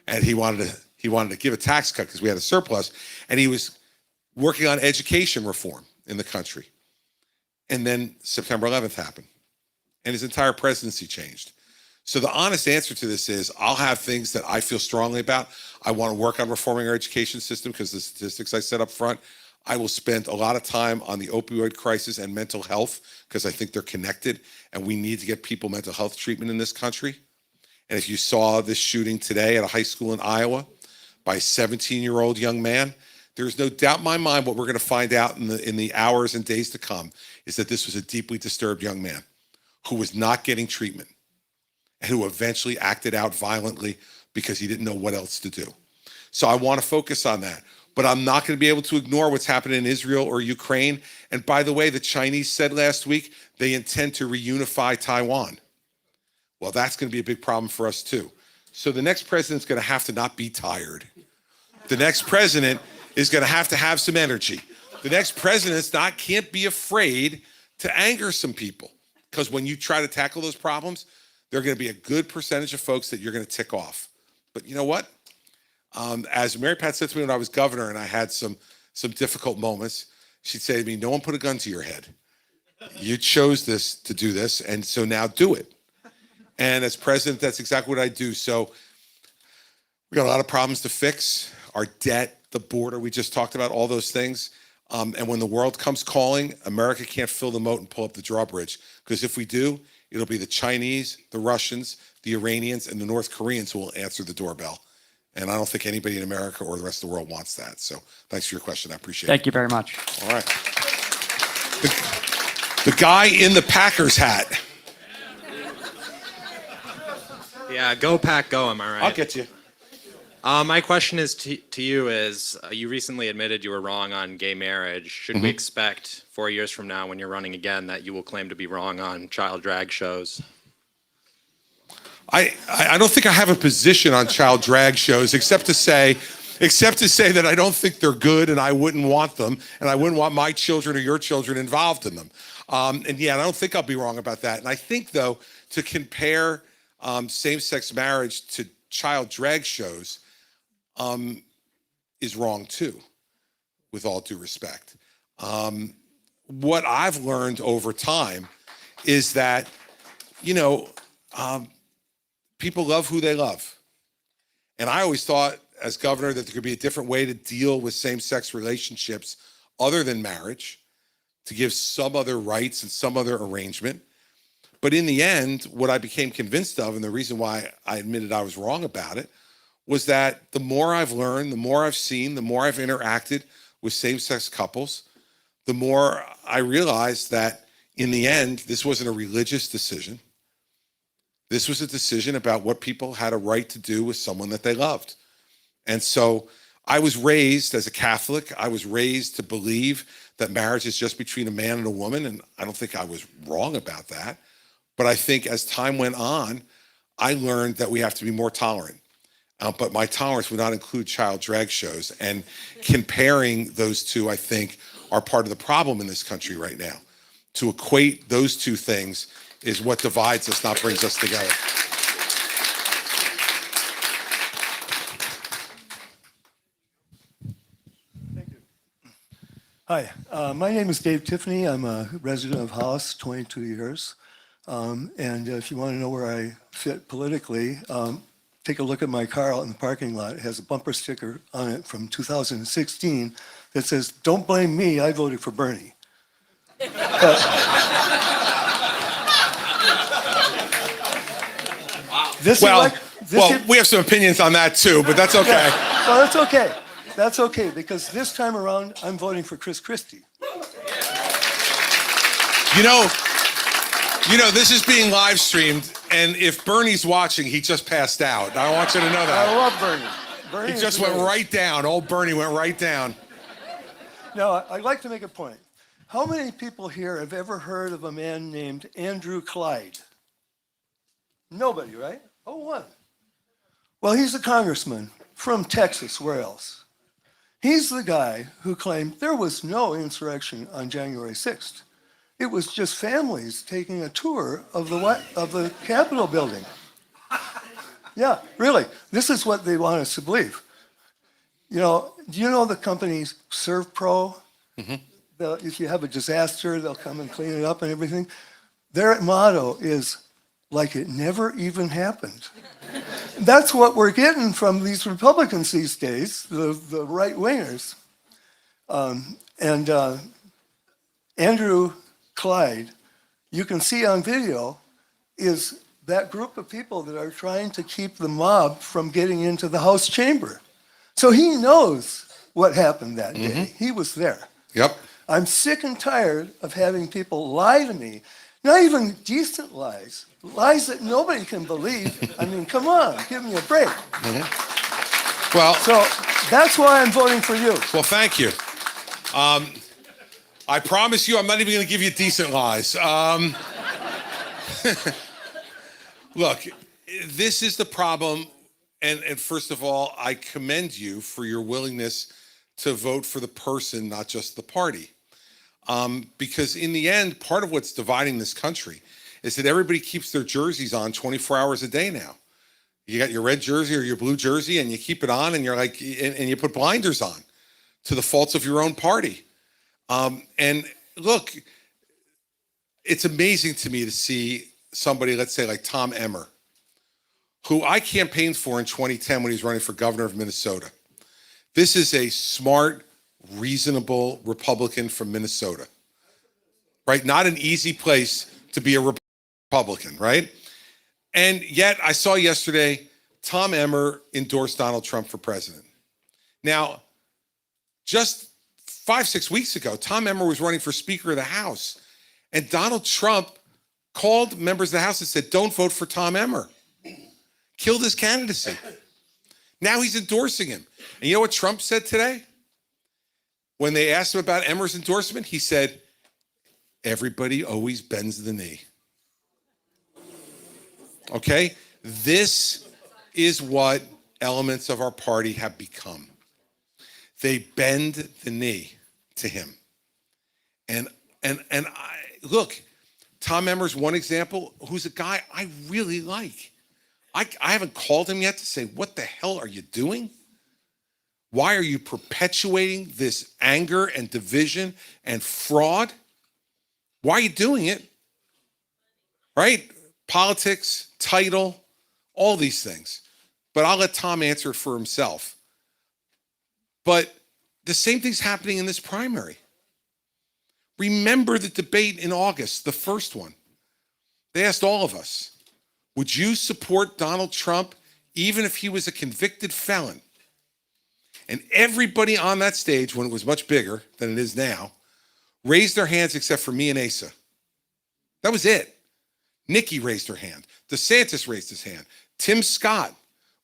And he wanted to give a tax cut because we had a surplus. And he was working on education reform in the country. And then September 11th happened. And his entire presidency changed. So the honest answer to this is I'll have things that I feel strongly about. I want to work on reforming our education system because the statistics I said up front. I will spend a lot of time on the opioid crisis and mental health because I think they're connected and we need to get people mental health treatment in this country. And if you saw this shooting today at a high school in Iowa by a 17-year-old young man, there's no doubt in my mind what we're going to find out in the hours and days to come is that this was a deeply disturbed young man who was not getting treatment and who eventually acted out violently because he didn't know what else to do. So I want to focus on that. But I'm not going to be able to ignore what's happening in Israel or Ukraine. And by the way, the Chinese said last week they intend to reunify Taiwan. Well, that's going to be a big problem for us too. So the next president's going to have to not be tired. The next president is going to have some energy. The next president can't be afraid to anger some people. Because when you try to tackle those problems, there are going to be a good percentage of folks that you're going to tick off. But you know what? As Mary Pat said to me when I was governor and I had some difficult moments, she'd say to me, no one put a gun to your head. You chose to do this, and so now do it. And as president, that's exactly what I do. So we got a lot of problems to fix. Our debt, the border, we just talked about all those things. And when the world comes calling, America can't fill the moat and pull up the drawbridge. Because if we do, it'll be the Chinese, the Russians, the Iranians, and the North Koreans who will answer the doorbell. And I don't think anybody in America or the rest of the world wants that. So thanks for your question. I appreciate it. Thank you very much. All right. The guy in the Packers hat. Yeah, go Pack, go. Am I right? I'll get you. My question is to you is, you recently admitted you were wrong on gay marriage. Should we expect 4 years from now when you're running again that you will claim to be wrong on child drag shows? I don't think I have a position on child drag shows except to say that I don't think they're good and I wouldn't want them and I wouldn't want my children or your children involved in them. And yeah, I don't think I'll be wrong about that. And I think, though, to compare same-sex marriage to child drag shows is wrong, too, with all due respect. What I've learned over time is that, people love who they love. And I always thought, as governor, that there could be a different way to deal with same-sex relationships other than marriage, to give some other rights and some other arrangement. But in the end, what I became convinced of, and the reason why I admitted I was wrong about it, was that the more I've learned, the more I've seen, the more I've interacted with same-sex couples, the more I realized that in the end, this wasn't a religious decision. This was a decision about what people had a right to do with someone that they loved. And so I was raised as a Catholic. I was raised to believe that marriage is just between a man and a woman, and I don't think I was wrong about that. But I think as time went on, I learned that we have to be more tolerant. But my tolerance would not include child drag shows. And comparing those two, I think, are part of the problem in this country right now. To equate those two things is what divides us, not brings us together. Hi, my name is Dave Tiffany. I'm a resident of Hollis, 22 years. And if you want to know where I fit politically, take a look at my car out in the parking lot. It has a bumper sticker on it from 2016 that says, "Don't blame me, I voted for Bernie." We have some opinions on that too, but that's okay. Yeah, well, that's okay. That's okay, because this time around, I'm voting for Christie. You know, this is being live streamed, and if Bernie's watching, he just passed out. I want you to know that. I love Bernie. Bernie He just went right down. Old Bernie went right down. Now, I'd like to make a point. How many people here have ever heard of a man named Andrew Clyde? Nobody, right? Oh, one. Well, he's a congressman from Texas. Where else? He's the guy who claimed there was no insurrection on January 6th. It was just families taking a tour of the Capitol building. Yeah, really. This is what they want us to believe. Do you know the company ServPro? Mm-hmm. If you have a disaster, they'll come and clean it up and everything. Their motto is, like it never even happened. That's what we're getting from these Republicans these days, the right-wingers. Andrew Clyde, you can see on video, is that group of people that are trying to keep the mob from getting into the House chamber. So he knows what happened that day. He was there. Yep. I'm sick and tired of having people lie to me, not even decent lies that nobody can believe. I mean, come on, give me a break. Well, So that's why I'm voting for you. well, thank you. I promise you, I'm not even going to give you decent lies. Look, this is the problem. And first of all, I commend you for your willingness to vote for the person, not just the party. Because in the end, part of what's dividing this country is that everybody keeps their jerseys on 24 hours a day now. You got your red jersey or your blue jersey, and you keep it on, and you're like, and you put blinders on to the faults of your own party. And look, it's amazing to me to see somebody, let's say like Tom Emmer, who I campaigned for in 2010 when he was running for governor of Minnesota. This is a smart, reasonable Republican from Minnesota, right? Not an easy place to be a Republican, right? And yet I saw yesterday Tom Emmer endorsed Donald Trump for president. Now, just 5-6 weeks ago, Tom Emmer was running for Speaker of the House, and Donald Trump called members of the House and said, don't vote for Tom Emmer. Killed his candidacy. Now he's endorsing him. And you know what Trump said today? When they asked him about Emmer's endorsement, he said, everybody always bends the knee. Okay? This is what elements of our party have become. They bend the knee to him. And look, Tom Emmer's one example, who's a guy I really like. I haven't called him yet to say, what the hell are you doing? Why are you perpetuating this anger and division and fraud? Why are you doing it? Right? Politics, title, all these things. But I'll let Tom answer for himself. But the same thing's happening in this primary. Remember the debate in August, the first one. They asked all of us, would you support Donald Trump even if he was a convicted felon? And everybody on that stage, when it was much bigger than it is now, raised their hands except for me and Asa. That was it. Nikki raised her hand. DeSantis raised his hand. Tim Scott,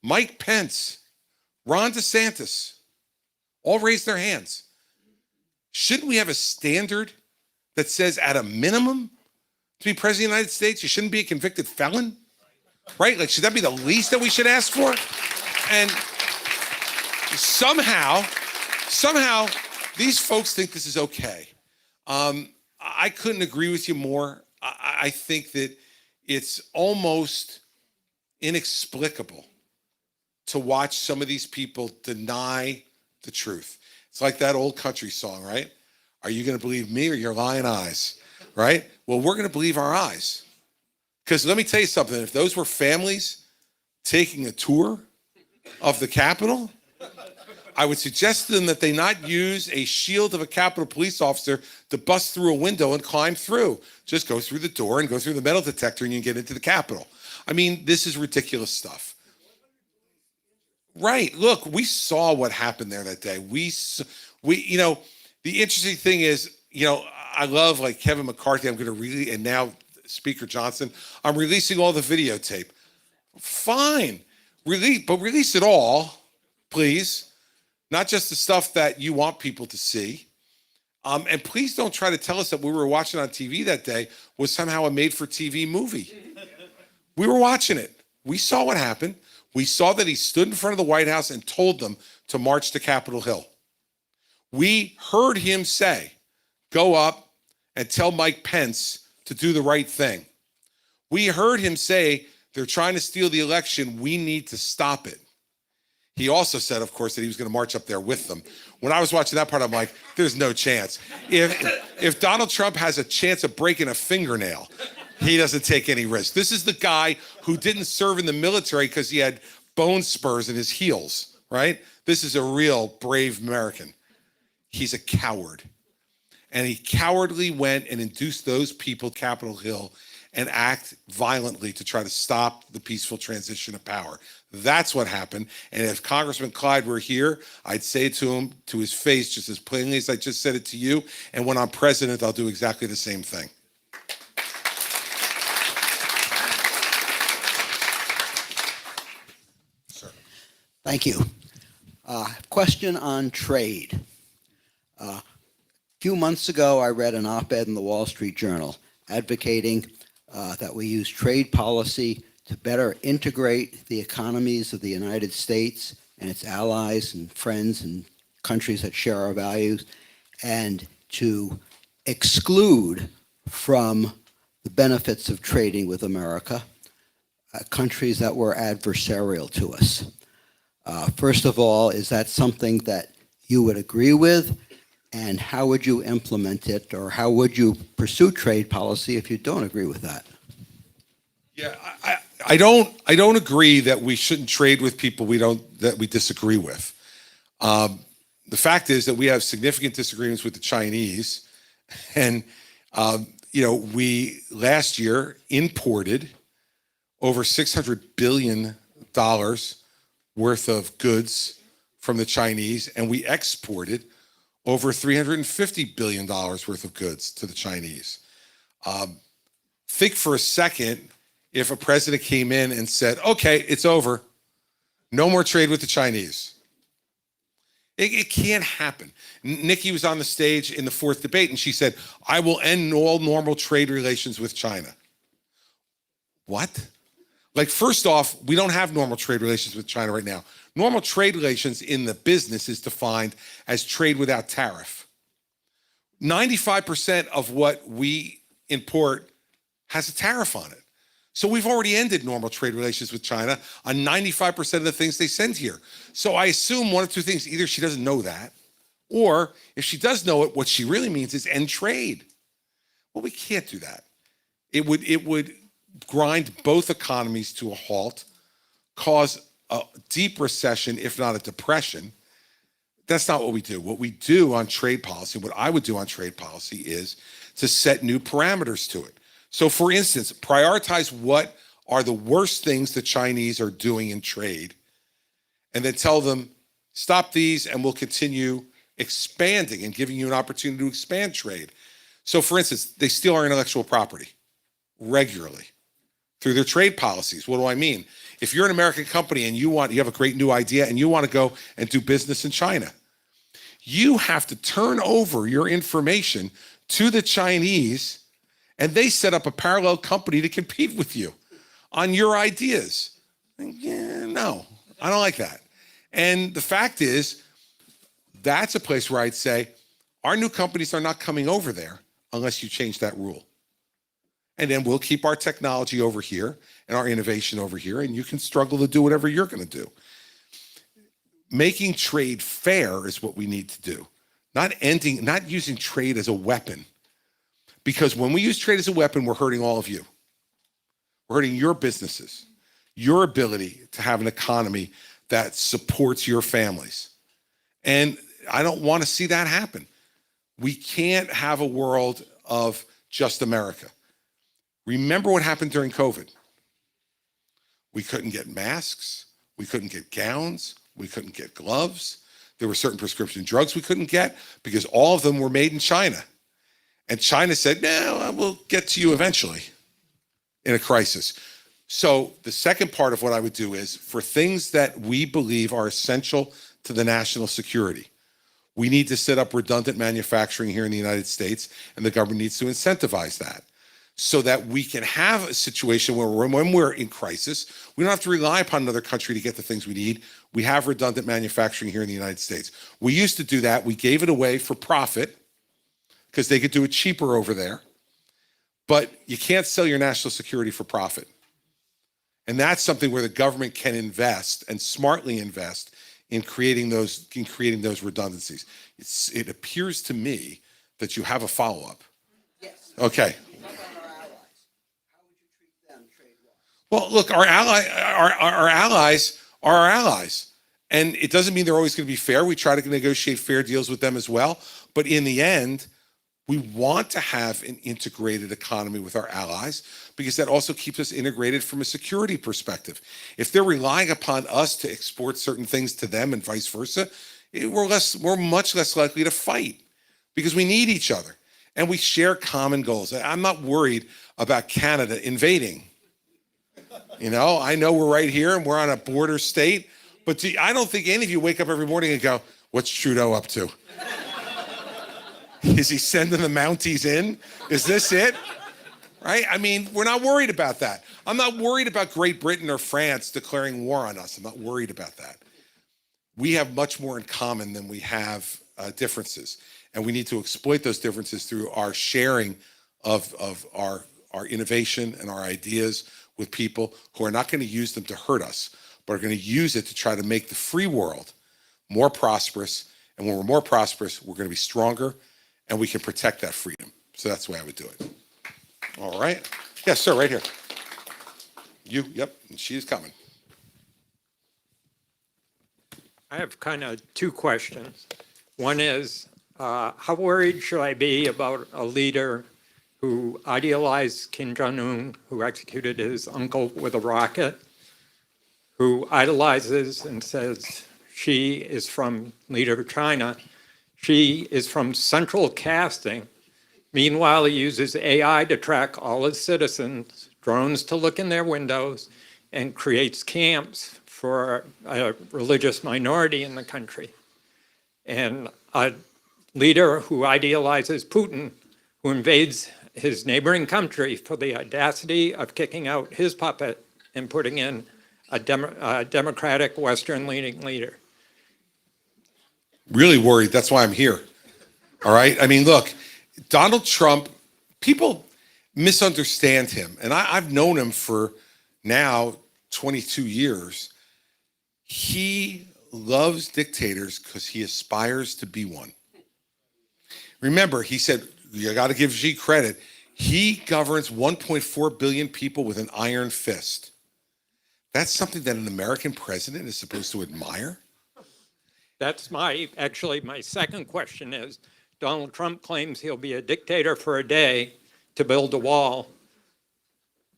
Mike Pence, Ron DeSantis, all raised their hands. Shouldn't we have a standard that says at a minimum to be president of the United States, you shouldn't be a convicted felon? Right? Like, should that be the least that we should ask for? And somehow, these folks think this is okay. I couldn't agree with you more. I think that it's almost inexplicable to watch some of these people deny the truth. It's like that old country song, right? Are you going to believe me or your lying eyes? Right? Well, we're going to believe our eyes. Because let me tell you something. If those were families taking a tour of the Capitol, I would suggest to them that they not use a shield of a Capitol police officer to bust through a window and climb through. Just go through the door and go through the metal detector and you can get into the Capitol. I mean, this is ridiculous stuff. Right. Look, we saw what happened there that day. We, you know, the interesting thing is, you know, I love like Kevin McCarthy. I'm going to really, and now Speaker Johnson, I'm releasing all the videotape. Fine. Release it all, please. Not just the stuff that you want people to see. And please don't try to tell us that what we were watching on TV that day was somehow a made-for-TV movie. We were watching it. We saw what happened. We saw that he stood in front of the White House and told them to march to Capitol Hill. We heard him say, go up and tell Mike Pence to do the right thing. We heard him say, they're trying to steal the election. We need to stop it. He also said, of course, that he was going to march up there with them. When I was watching that part, I'm like, there's no chance. If Donald Trump has a chance of breaking a fingernail, he doesn't take any risk. This is the guy who didn't serve in the military because he had bone spurs in his heels, right? This is a real brave American. He's a coward. And he cowardly went and induced those people, Capitol Hill, and act violently to try to stop the peaceful transition of power. That's what happened. And if Congressman Clyde were here, I'd say it to him, to his face, just as plainly as I just said it to you. And when I'm president, I'll do exactly the same thing. Sir. Thank you. Question on trade. A few months ago, I read an op-ed in the Wall Street Journal advocating that we use trade policy to better integrate the economies of the United States and its allies and friends and countries that share our values, and to exclude from the benefits of trading with America countries that were adversarial to us. First of all, is that something that you would agree with? And how would you implement it, or how would you pursue trade policy if you don't agree with that? Yeah, I don't agree that we shouldn't trade with people that we disagree with. The fact is that we have significant disagreements with the Chinese, and we last year imported over $600 billion worth of goods from the Chinese, and we exported over $350 billion worth of goods to the Chinese. Think for a second if a president came in and said, okay, it's over, no more trade with the Chinese. It can't happen. Nikki was on the stage in the fourth debate and she said, I will end all normal trade relations with China. What? Like, first off, we don't have normal trade relations with China right now. Normal trade relations in the business is defined as trade without tariff. 95% of what we import has a tariff on it. So we've already ended normal trade relations with China on 95% of the things they send here. So I assume one of two things: either she doesn't know that, or if she does know it, what she really means is end trade. Well, we can't do that. It would grind both economies to a halt, cause a deep recession, if not a depression. That's not what we do. What we do on trade policy, what I would do on trade policy, is to set new parameters to it. So, for instance, prioritize what are the worst things the Chinese are doing in trade, and then tell them, stop these and we'll continue expanding and giving you an opportunity to expand trade. So, for instance, they steal our intellectual property regularly through their trade policies. What do I mean? If you're an American company and you have a great new idea and you want to go and do business in China, you have to turn over your information to the Chinese, and they set up a parallel company to compete with you on your ideas. Yeah, no, I don't like that. And the fact is, that's a place where I'd say, our new companies are not coming over there unless you change that rule. And then we'll keep our technology over here and our innovation over here, and you can struggle to do whatever you're going to do. Making trade fair is what we need to do, not using trade as a weapon. Because when we use trade as a weapon, we're hurting all of you. We're hurting your businesses, your ability to have an economy that supports your families. And I don't want to see that happen. We can't have a world of just America. Remember what happened during COVID. We couldn't get masks. We couldn't get gowns. We couldn't get gloves. There were certain prescription drugs we couldn't get because all of them were made in China. And China said, no, we'll get to you eventually in a crisis. So the second part of what I would do is, for things that we believe are essential to the national security, we need to set up redundant manufacturing here in the United States, and the government needs to incentivize that so that we can have a situation where when we're in crisis, we don't have to rely upon another country to get the things we need. We have redundant manufacturing here in the United States. We used to do that. We gave it away for profit because they could do it cheaper over there. But you can't sell your national security for profit. And that's something where the government can invest, and smartly invest, in creating those redundancies. It appears to me that you have a follow-up. Yes. Okay. What about our allies? How would you treat them trade-wise? Well, look, our allies are our allies. And it doesn't mean they're always going to be fair. We try to negotiate fair deals with them as well. But in the end, we want to have an integrated economy with our allies, because that also keeps us integrated from a security perspective. If they're relying upon us to export certain things to them and vice versa, we're much less likely to fight, because we need each other and we share common goals. I'm not worried about Canada invading. I know we're right here and we're on a border state, but I don't think any of you wake up every morning and go, what's Trudeau up to? Is he sending the Mounties in? Is this it? Right? I mean, we're not worried about that. I'm not worried about Great Britain or France declaring war on us. I'm not worried about that. We have much more in common than we have differences. And we need to exploit those differences through our sharing of our innovation and our ideas with people who are not going to use them to hurt us, but are going to use it to try to make the free world more prosperous And when we're more prosperous, we're going to be stronger and we can protect that freedom. So that's the way I would do it. All right. Yes, sir, right here. You, yep, and she is coming. I have kind of two questions. One is, how worried should I be about a leader who idealized Kim Jong-un, who executed his uncle with a rocket, who idolizes and says she is from leader of China, she is from central casting. Meanwhile, he uses AI to track all his citizens, drones to look in their windows, and creates camps for a religious minority in the country. And a leader who idealizes Putin, who invades his neighboring country for the audacity of kicking out his puppet and putting in a democratic Western-leaning leader. Really worried. That's why I'm here. All right. I mean, look, Donald Trump, people misunderstand him. And I've known him for now 22 years. He loves dictators because he aspires to be one. Remember, he said, you got to give Xi credit. He governs 1.4 billion people with an iron fist. That's something that an American president is supposed to admire. That's my second question is, Donald Trump claims he'll be a dictator for a day to build a wall.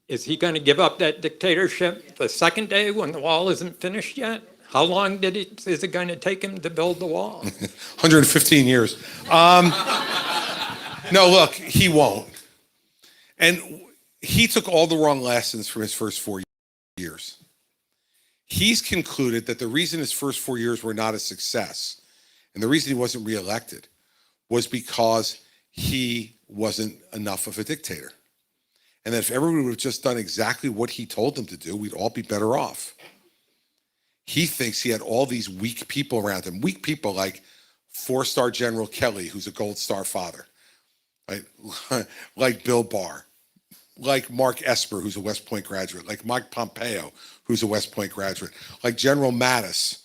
Is he going to give up that dictatorship the second day when the wall isn't finished yet? How long is it going to take him to build the wall? 115 years. No, look, he won't. And he took all the wrong lessons from his first 4 years. He's concluded that the reason his first 4 years were not a success, and the reason he wasn't reelected, was because he wasn't enough of a dictator. And that if everyone would have just done exactly what he told them to do, we'd all be better off. He thinks he had all these weak people around him, weak people like 4-star General Kelly, who's a Gold Star father, right? Like Bill Barr, like Mark Esper, who's a West Point graduate, like Mike Pompeo, who's a West Point graduate, like General Mattis.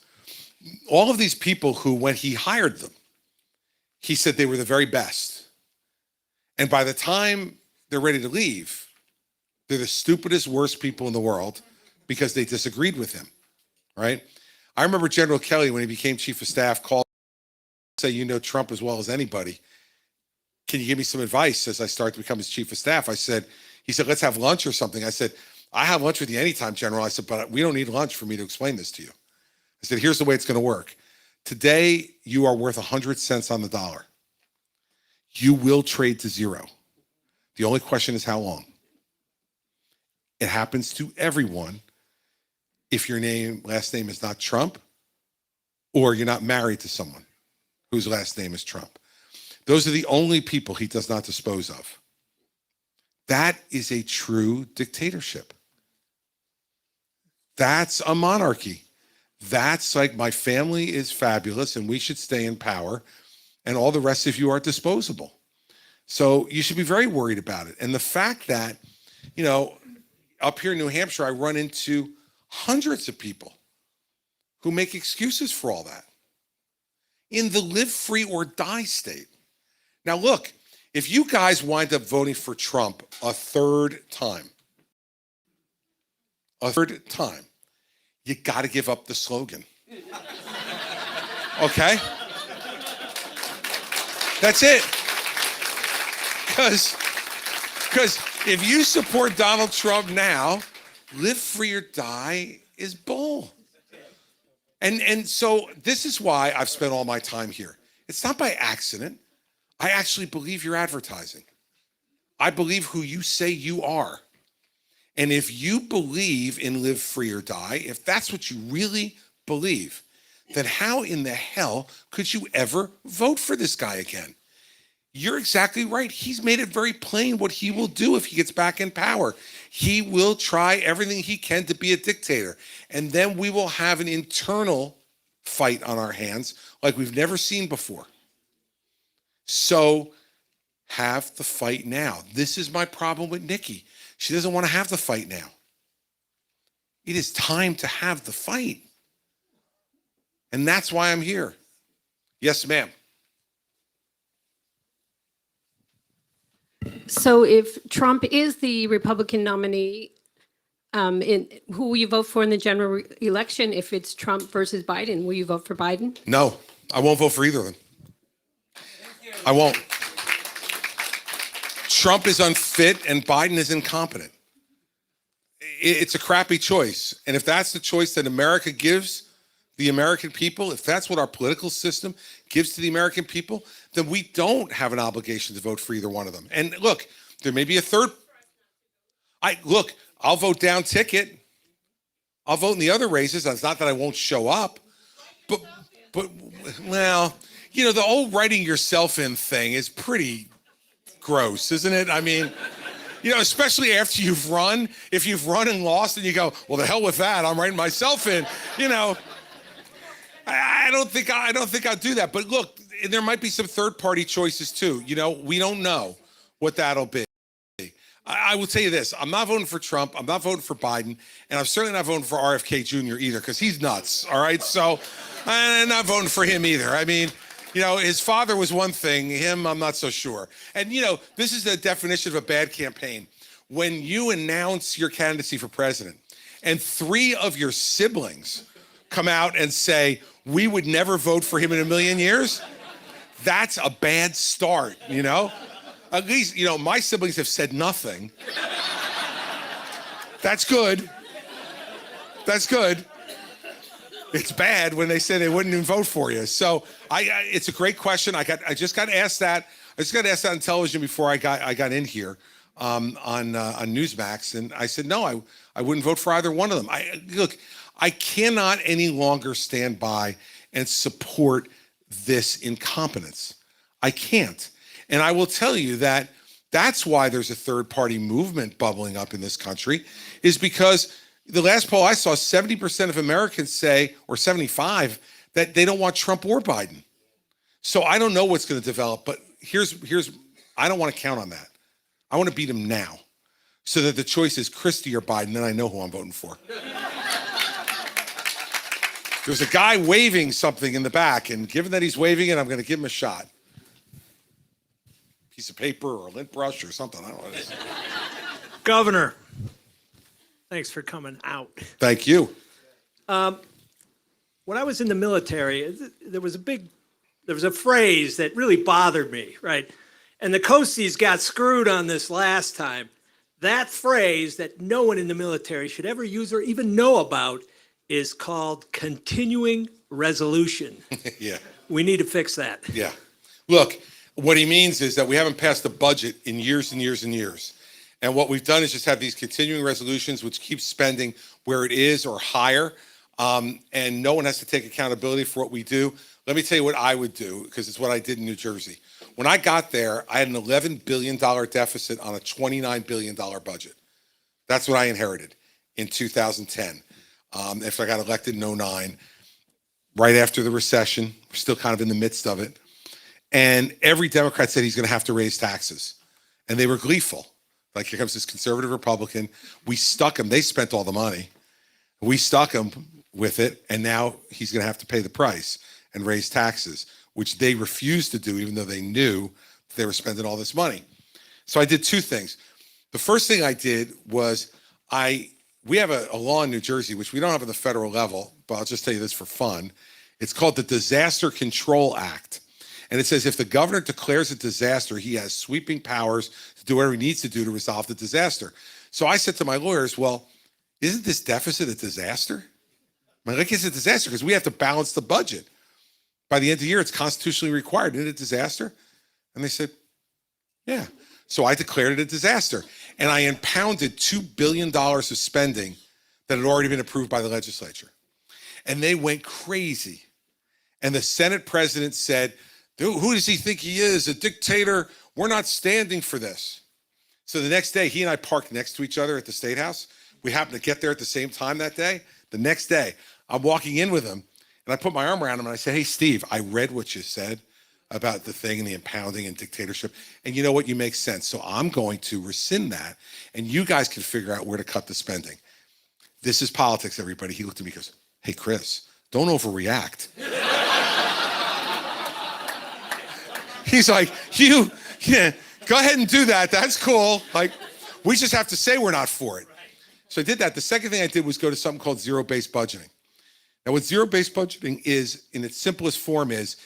All of these people who, when he hired them, he said they were the very best. And by the time they're ready to leave, they're the stupidest, worst people in the world because they disagreed with him, right? I remember General Kelly, when he became chief of staff, called and said, you know Trump as well as anybody. Can you give me some advice as I start to become his chief of staff? He said, let's have lunch or something. I said, I have lunch with you anytime, General. I said, but we don't need lunch for me to explain this to you. I said, here's the way it's going to work. Today, you are worth 100 cents on the dollar. You will trade to zero. The only question is how long. It happens to everyone if your last name is not Trump, or you're not married to someone whose last name is Trump. Those are the only people he does not dispose of. That is a true dictatorship. That's a monarchy. That's like, my family is fabulous and we should stay in power, and all the rest of you are disposable. So you should be very worried about it. And the fact that, you know, up here in New Hampshire, I run into hundreds of people who make excuses for all that in the live free or die state. Now, look, if you guys wind up voting for Trump a third time, you got to give up the slogan. Okay? That's it. Because if you support Donald Trump now, live free or die is bull. And so this is why I've spent all my time here. It's not by accident. I actually believe you're advertising. I believe who you say you are. And if you believe in live free or die, if that's what you really believe, then how in the hell could you ever vote for this guy again? You're exactly right. He's made it very plain what he will do if he gets back in power. He will try everything he can to be a dictator. And then we will have an internal fight on our hands like we've never seen before. So have the fight now. This is my problem with Nikki. She doesn't want to have the fight now. It is time to have the fight. And that's why I'm here. Yes, ma'am. So if Trump is the Republican nominee, who will you vote for in the general election? If it's Trump versus Biden, will you vote for Biden? No, I won't vote for either of them. I won't. Trump is unfit and Biden is incompetent. It's a crappy choice. And if that's the choice that America gives the American people, if that's what our political system gives to the American people, then we don't have an obligation to vote for either one of them. And look, there may be a third. I'll vote down ticket. I'll vote in the other races. It's not that I won't show up, but well, you know, the old writing yourself in thing is pretty gross, isn't it? I mean, you know, especially after you've run, if you've run and lost and you go, well, the hell with that, I'm writing myself in, you know. I don't think I'll do that. But look, there might be some third-party choices too. You know, we don't know what that'll be. I will tell you this, I'm not voting for Trump, I'm not voting for Biden, and I'm certainly not voting for RFK Jr. either, because he's nuts, all right? So I'm not voting for him either. I mean, you know, his father was one thing, him, I'm not so sure. And, you know, this is the definition of a bad campaign. When you announce your candidacy for president, and 3 of your siblings come out and say, we would never vote for him in a million years, that's a bad start, you know? At least, you know, my siblings have said nothing. That's good. That's good. It's bad when they say they wouldn't even vote for you. So it's a great question. I just got asked that. I just got asked that on television before I got in here on Newsmax, and I said no, I wouldn't vote for either one of them. Look, I cannot any longer stand by and support this incompetence. I can't. And I will tell you that that's why there's a third-party movement bubbling up in this country, is because the last poll I saw, 70% of Americans say, or 75, that they don't want Trump or Biden. So I don't know what's going to develop, but here's I don't want to count on that. I want to beat him now, so that the choice is Christie or Biden, then I know who I'm voting for. There's a guy waving something in the back, and given that he's waving it, I'm going to give him a shot. Piece of paper or a lint brush or something. I don't know what it is. Governor, thanks for coming out. Thank you. When I was in the military, there was a phrase that really bothered me, right? And the Coasties got screwed on this last time. That phrase that no one in the military should ever use or even know about is called continuing resolution. Yeah. We need to fix that. Yeah. Look, what he means is that we haven't passed a budget in years and years and years. And what we've done is just have these continuing resolutions which keep spending where it is or higher. And no one has to take accountability for what we do. Let me tell you what I would do, because it's what I did in New Jersey. When I got there, I had an $11 billion deficit on a $29 billion budget. That's what I inherited in 2010. If I got elected in 2009, right after the recession, we're still kind of in the midst of it. And every Democrat said he's going to have to raise taxes. And they were gleeful. Like, here comes this conservative Republican. We stuck him. They spent all the money. We stuck him with it. And now he's going to have to pay the price and raise taxes, which they refused to do, even though they knew they were spending all this money. So I did 2 things. The first thing I did was we have a law in New Jersey, which we don't have at the federal level, but I'll just tell you this for fun. It's called the Disaster Control Act. And it says if the governor declares a disaster, he has sweeping powers to do whatever he needs to do to resolve the disaster. So I said to my lawyers, well, isn't this deficit a disaster? I'm like, it's a disaster because we have to balance the budget. By the end of the year, it's constitutionally required. Isn't it a disaster? And they said, yeah. So I declared it a disaster. And I impounded $2 billion of spending that had already been approved by the legislature. And they went crazy. And the Senate president said, who does he think he is, a dictator? We're not standing for this. So the next day, he and I parked next to each other at the State House. We happened to get there at the same time that day. The next day, I'm walking in with him, and I put my arm around him, and I said, hey, Steve, I read what you said about the thing and the impounding and dictatorship, and you know what? You make sense. So I'm going to rescind that, and you guys can figure out where to cut the spending. This is politics, everybody. He looked at me and goes, hey, Chris, don't overreact. He's like, yeah, go ahead and do that. That's cool. Like, we just have to say we're not for it. So I did that. The second thing I did was go to something called zero-based budgeting. Now, what zero-based budgeting is, in its simplest form, is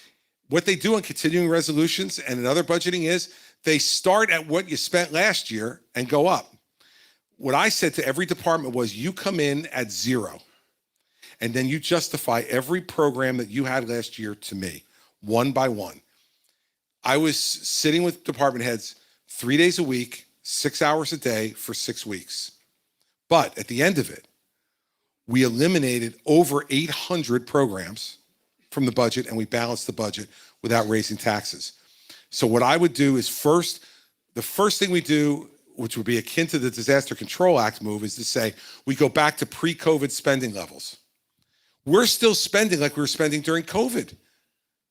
what they do on continuing resolutions and in other budgeting is they start at what you spent last year and go up. What I said to every department was, you come in at zero, and then you justify every program that you had last year to me, one by one. I was sitting with department heads 3 days a week, 6 hours a day for 6 weeks. But at the end of it, we eliminated over 800 programs from the budget, and we balanced the budget without raising taxes. So what I would do is the first thing we do, which would be akin to the Disaster Control Act move, is to say we go back to pre-COVID spending levels. We're still spending like we were spending during COVID.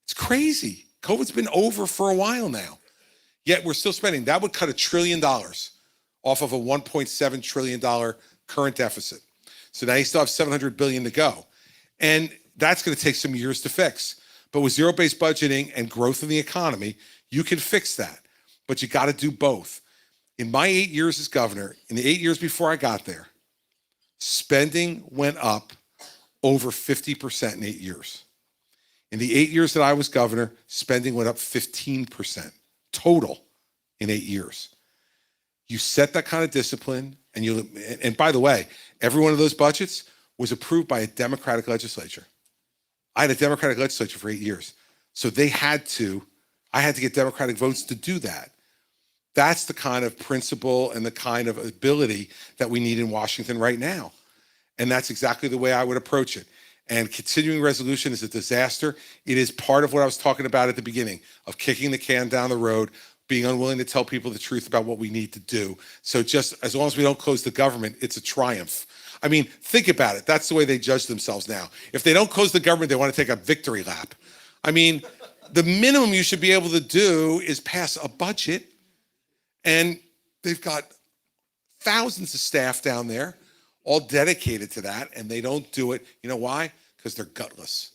It's crazy. COVID's been over for a while now, yet we're still spending. That would cut $1 trillion off of a $1.7 trillion current deficit. So now you still have $700 billion to go. And that's going to take some years to fix. But with zero-based budgeting and growth in the economy, you can fix that. But you got to do both. In my 8 years as governor, in the 8 years before I got there, spending went up over 50% in 8 years. In the 8 years that I was governor, spending went up 15% total in 8 years. You set that kind of discipline, and by the way, every one of those budgets was approved by a Democratic legislature. I had a Democratic legislature for 8 years. So I had to get Democratic votes to do that. That's the kind of principle and the kind of ability that we need in Washington right now. And that's exactly the way I would approach it. And continuing resolution is a disaster. It is part of what I was talking about at the beginning of kicking the can down the road, being unwilling to tell people the truth about what we need to do. So just as long as we don't close the government, it's a triumph. I mean, think about it. That's the way they judge themselves now. If they don't close the government, they want to take a victory lap. I mean, the minimum you should be able to do is pass a budget. And they've got thousands of staff down there, all dedicated to that, and they don't do it. You know why? Because they're gutless.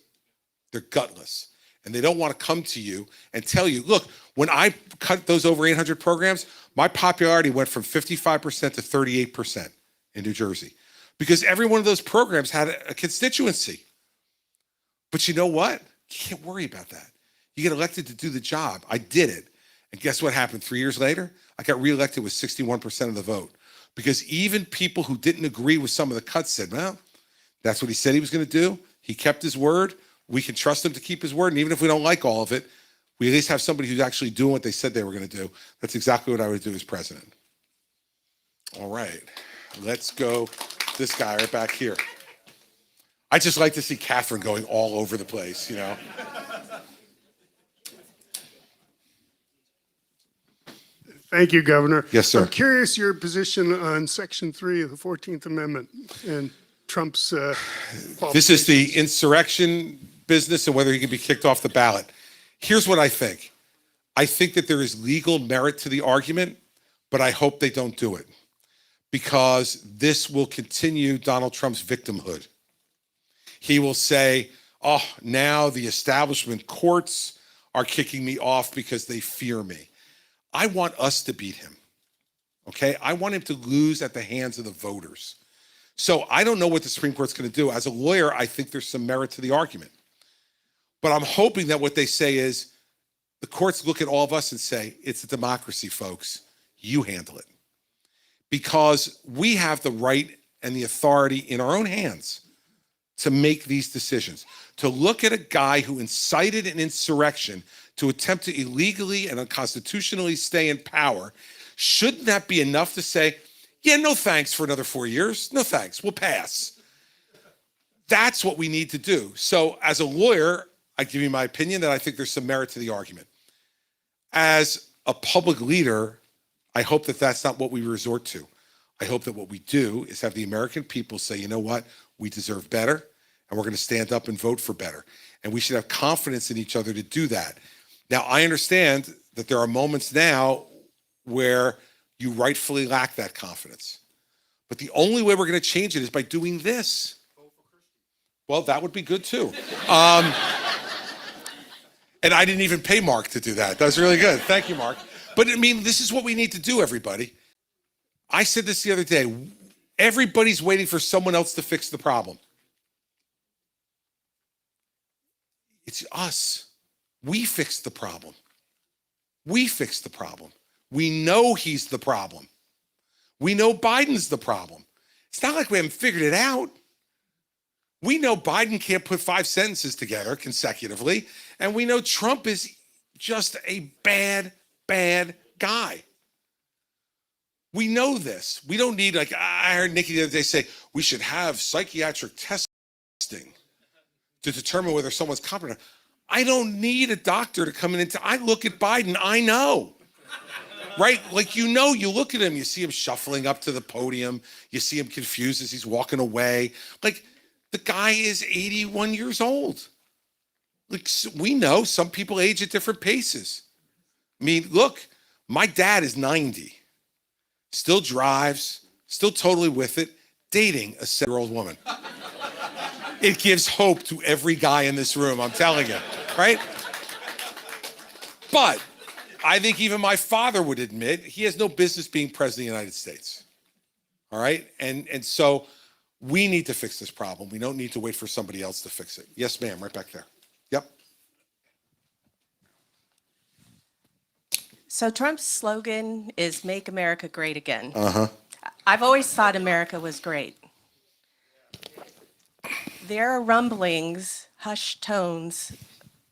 They're gutless. And they don't want to come to you and tell you, look, when I cut those over 800 programs, my popularity went from 55% to 38% in New Jersey. Because every one of those programs had a constituency. But you know what? You can't worry about that. You get elected to do the job. I did it. And guess what happened 3 years later? I got reelected with 61% of the vote. Because even people who didn't agree with some of the cuts said, well, that's what he said he was going to do. He kept his word. We can trust him to keep his word. And even if we don't like all of it, we at least have somebody who's actually doing what they said they were going to do. That's exactly what I would do as president. All right. Let's go this guy right back here. I just like to see Catherine going all over the place, you know. Thank you, Governor. Yes, sir. I'm curious your position on Section 3 of the 14th Amendment and Trump's This is the insurrection business and whether he can be kicked off the ballot. Here's what I think. I think that there is legal merit to the argument, but I hope they don't do it because this will continue Donald Trump's victimhood. He will say, oh, now the establishment courts are kicking me off because they fear me. I want us to beat him, okay? I want him to lose at the hands of the voters. So I don't know what the Supreme Court's going to do. As a lawyer, I think there's some merit to the argument. But I'm hoping that what they say is the courts look at all of us and say, it's a democracy, folks. You handle it. Because we have the right and the authority in our own hands to make these decisions. To look at a guy who incited an insurrection to attempt to illegally and unconstitutionally stay in power, shouldn't that be enough to say, yeah, no thanks for another 4 years. No thanks, we'll pass. That's what we need to do. So as a lawyer, I give you my opinion that I think there's some merit to the argument. As a public leader, I hope that that's not what we resort to. I hope that what we do is have the American people say, you know what, we deserve better, and we're going to stand up and vote for better. And we should have confidence in each other to do that. Now, I understand that there are moments now where you rightfully lack that confidence. But the only way we're going to change it is by doing this. Well, that would be good too. And And I didn't even pay Mark to do that. That was really good. Thank you, Mark. But I mean, this is what we need to do, everybody. I said this the other day. Everybody's waiting for someone else to fix the problem. It's us. We fixed the problem. We fixed the problem. We know he's the problem. We know Biden's the problem. It's not like we haven't figured it out. We know Biden can't put 5 sentences together consecutively, and we know Trump is just a bad, bad guy. We know this. We don't need, like, I heard Nikki the other day say, we should have psychiatric testing to determine whether someone's competent. I don't need a doctor to come in and I look at Biden, I know. Right? Like, you look at him, you see him shuffling up to the podium, you see him confused as he's walking away. Like, the guy is 81 years old. Like, we know some people age at different paces. I mean, look, my dad is 90, still drives, still totally with it, dating a 7-year-old woman. It gives hope to every guy in this room, I'm telling you, right? But I think even my father would admit he has no business being president of the United States. All right? And so we need to fix this problem. We don't need to wait for somebody else to fix it. Yes, ma'am, right back there. Yep. So Trump's slogan is "Make America Great Again." Uh-huh. I've always thought America was great. There are rumblings, hushed tones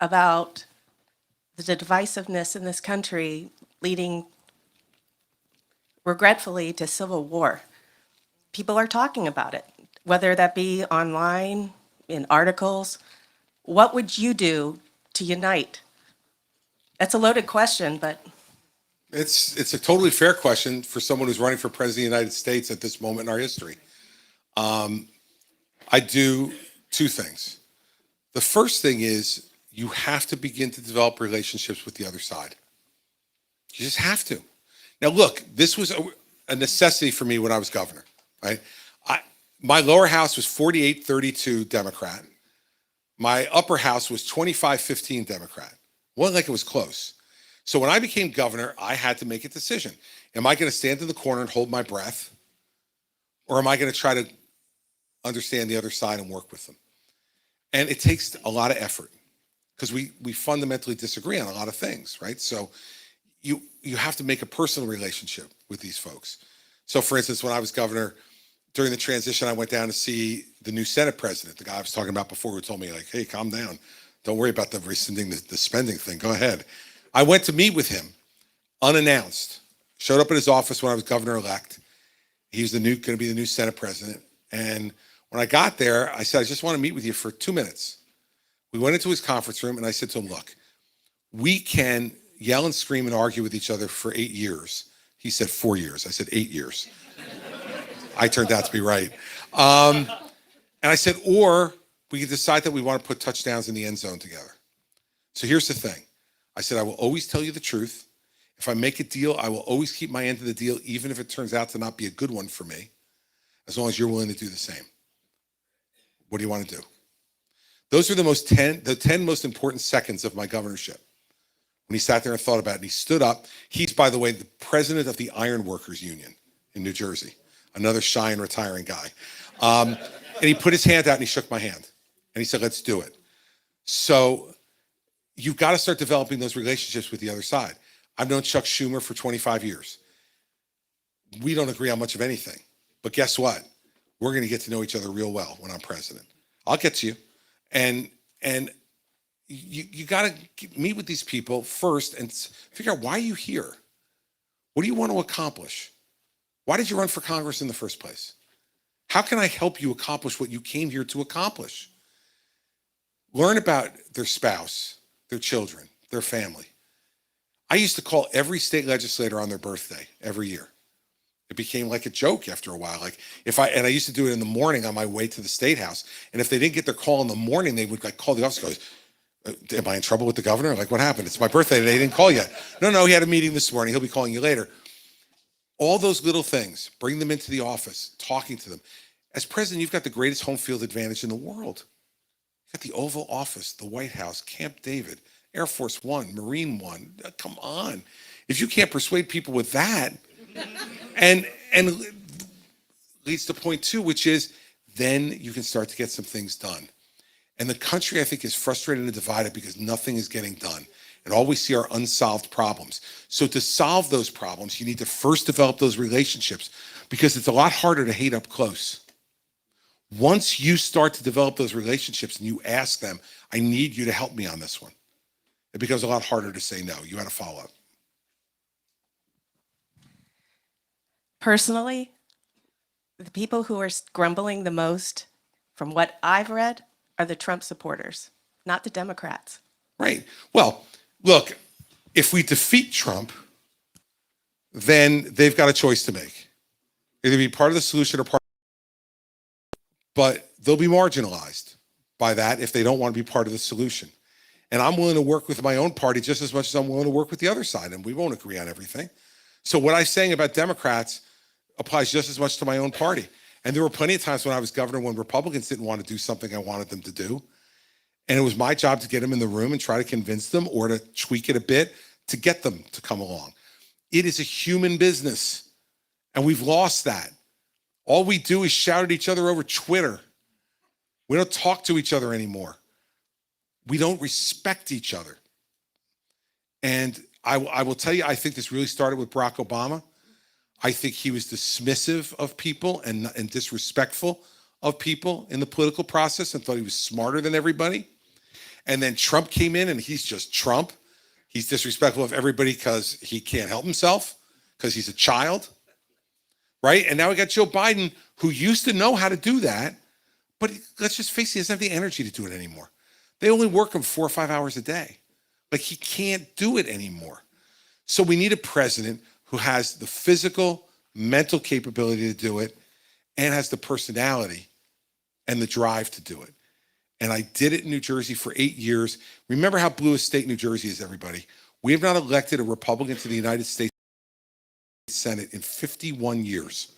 about the divisiveness in this country leading, regretfully, to civil war. People are talking about it, whether that be online, in articles. What would you do to unite? That's a loaded question, but It's a totally fair question for someone who's running for president of the United States at this moment in our history. I do 2 things. The first thing is you have to begin to develop relationships with the other side. You just have to. Now, look, this was a necessity for me when I was governor, right? My lower house was 48-32 Democrat. My upper house was 25-15 Democrat. Wasn't like it was close. So when I became governor, I had to make a decision. Am I going to stand in the corner and hold my breath? Or am I going to try to understand the other side and work with them? And it takes a lot of effort because we fundamentally disagree on a lot of things, right? So you have to make a personal relationship with these folks. So for instance, when I was governor, during the transition, I went down to see the new Senate president, the guy I was talking about before, who told me, like, hey, calm down. Don't worry about the rescinding the spending thing. Go ahead. I went to meet with him unannounced, showed up at his office when I was governor-elect. He was going to be the new Senate president. And when I got there, I said, I just want to meet with you for 2 minutes. We went into his conference room and I said to him, look, we can yell and scream and argue with each other for 8 years. He said 4 years. I said 8 years. I turned out to be right. And I said, or we can decide that we want to put touchdowns in the end zone together. So here's the thing. I said, I will always tell you the truth. If I make a deal, I will always keep my end of the deal, even if it turns out to not be a good one for me, as long as you're willing to do the same. What do you want to do? Those are the 10 most important seconds of my governorship. When he sat there and thought about it, and he stood up. He's, by the way, the president of the Iron Workers Union in New Jersey, another shy and retiring guy. And he put his hand out and he shook my hand. And he said, let's do it. So you've got to start developing those relationships with the other side. I've known Chuck Schumer for 25 years. We don't agree on much of anything. But guess what? We're going to get to know each other real well when I'm president. I'll get to you. And you got to meet with these people first and figure out, why are you here? What do you want to accomplish? Why did you run for Congress in the first place? How can I help you accomplish what you came here to accomplish? Learn about their spouse, their children, their family. I used to call every state legislator on their birthday every year. It became like a joke after a while. Like I used to do it in the morning on my way to the State House. And if they didn't get their call in the morning, they would like call the office and go, am I in trouble with the governor? Like, what happened? It's my birthday. They didn't call yet. No, he had a meeting this morning. He'll be calling you later. All those little things, bring them into the office, talking to them. As president, you've got the greatest home field advantage in the world. You've got the Oval Office, the White House, Camp David, Air Force One, Marine One. Come on. If you can't persuade people with that, and leads to point two, which is then you can start to get some things done. And the country, I think, is frustrated and divided because nothing is getting done. And all we see are unsolved problems. So to solve those problems, you need to first develop those relationships because it's a lot harder to hate up close. Once you start to develop those relationships and you ask them, I need you to help me on this one, it becomes a lot harder to say no. You got to follow up. Personally, the people who are grumbling the most, from what I've read, are the Trump supporters, not the Democrats. Right. Well, look, if we defeat Trump, then they've got a choice to make. Either be part of the solution or part, but they'll be marginalized by that if they don't want to be part of the solution. And I'm willing to work with my own party just as much as I'm willing to work with the other side, and we won't agree on everything. So what I'm saying about Democrats applies just as much to my own party. And there were plenty of times when I was governor when Republicans didn't want to do something I wanted them to do. And it was my job to get them in the room and try to convince them or to tweak it a bit to get them to come along. It is a human business, and we've lost that. All we do is shout at each other over Twitter. We don't talk to each other anymore. We don't respect each other. And I will tell you, I think this really started with Barack Obama. I think he was dismissive of people and disrespectful of people in the political process and thought he was smarter than everybody. And then Trump came in and he's just Trump. He's disrespectful of everybody because he can't help himself, because he's a child, right? And now we got Joe Biden, who used to know how to do that, but let's just face it, he doesn't have the energy to do it anymore. They only work him 4 or 5 hours a day. Like, he can't do it anymore. So we need a president who has the physical, mental capability to do it and has the personality and the drive to do it. And I did it in New Jersey for 8 years. Remember how blue a state New Jersey is, everybody. We have not elected a Republican to the United States Senate in 51 years.